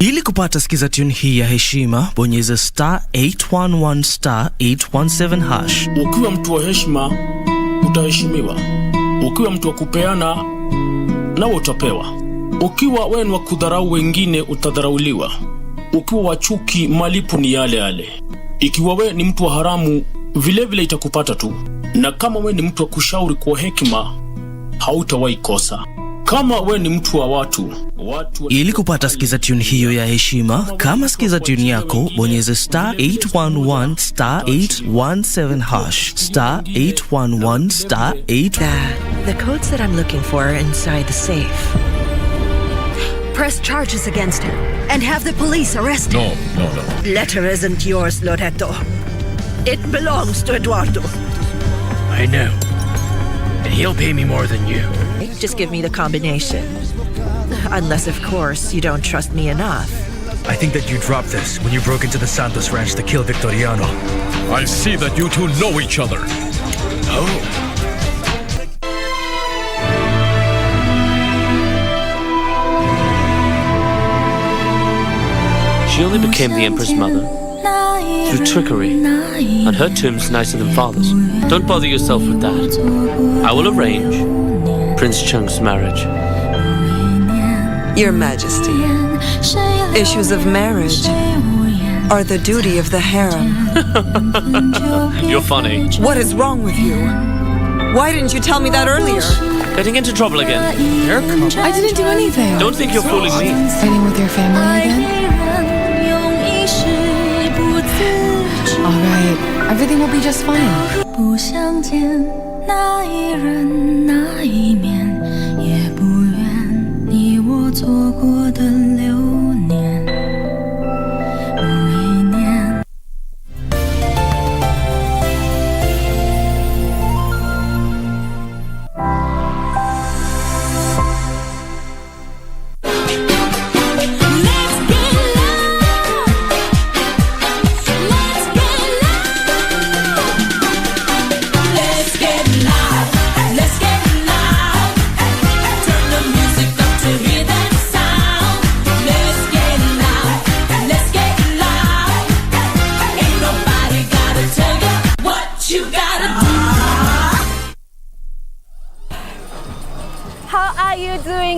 Ili kupata skiza tune hii ya heshima, bonyeza *811 *817 hash. Ukiwa mtu wa heshima, utaheshimiwa. Ukiwa mtu wa kupeana, nawe utapewa. Ukiwa wewe ni wa kudharau wengine, utadharauliwa. Ukiwa wa chuki, malipo ni yale yale. Ikiwa wewe ni mtu wa haramu, vile vile itakupata tu. Na kama wewe ni mtu wa kushauri kwa hekima, hautawahi kosa. Kama wewe ni mtu wa watu. Ili kupata skiza tune hiyo ya heshima, kama skiza tune yako, bonyeza *811 *817 hash, *811 *8. The codes that I'm looking for are inside the safe. Press charges against him and have the police arrest him. No. Letter isn't yours, Loreto. It belongs to Eduardo. I know. And he'll pay me more than you. Just give me the combination. Unless, of course, you don't trust me enough. I think that you dropped this when you broke into the Santos ranch to kill Victoriano. I see that you two know each other. Oh. She only became the Emperor's mother through trickery, and her tomb's nicer than father's. Don't bother yourself with that. I will arrange Prince Cheng's marriage. Your Majesty, issues of marriage are the duty of the harem. You're funny. What is wrong with you? Why didn't you tell me that earlier? Getting into trouble again. I didn't do anything. Don't think you're fooling me. Fighting with your family again? Alright, everything will be just fine.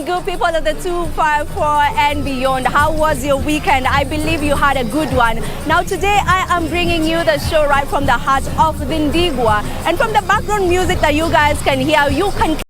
Good people of the 254 and beyond. How was your weekend? I believe you had a good one. Now today I am bringing you the show right from the heart of the Ndigwa, and from the background music that you guys can hear, you can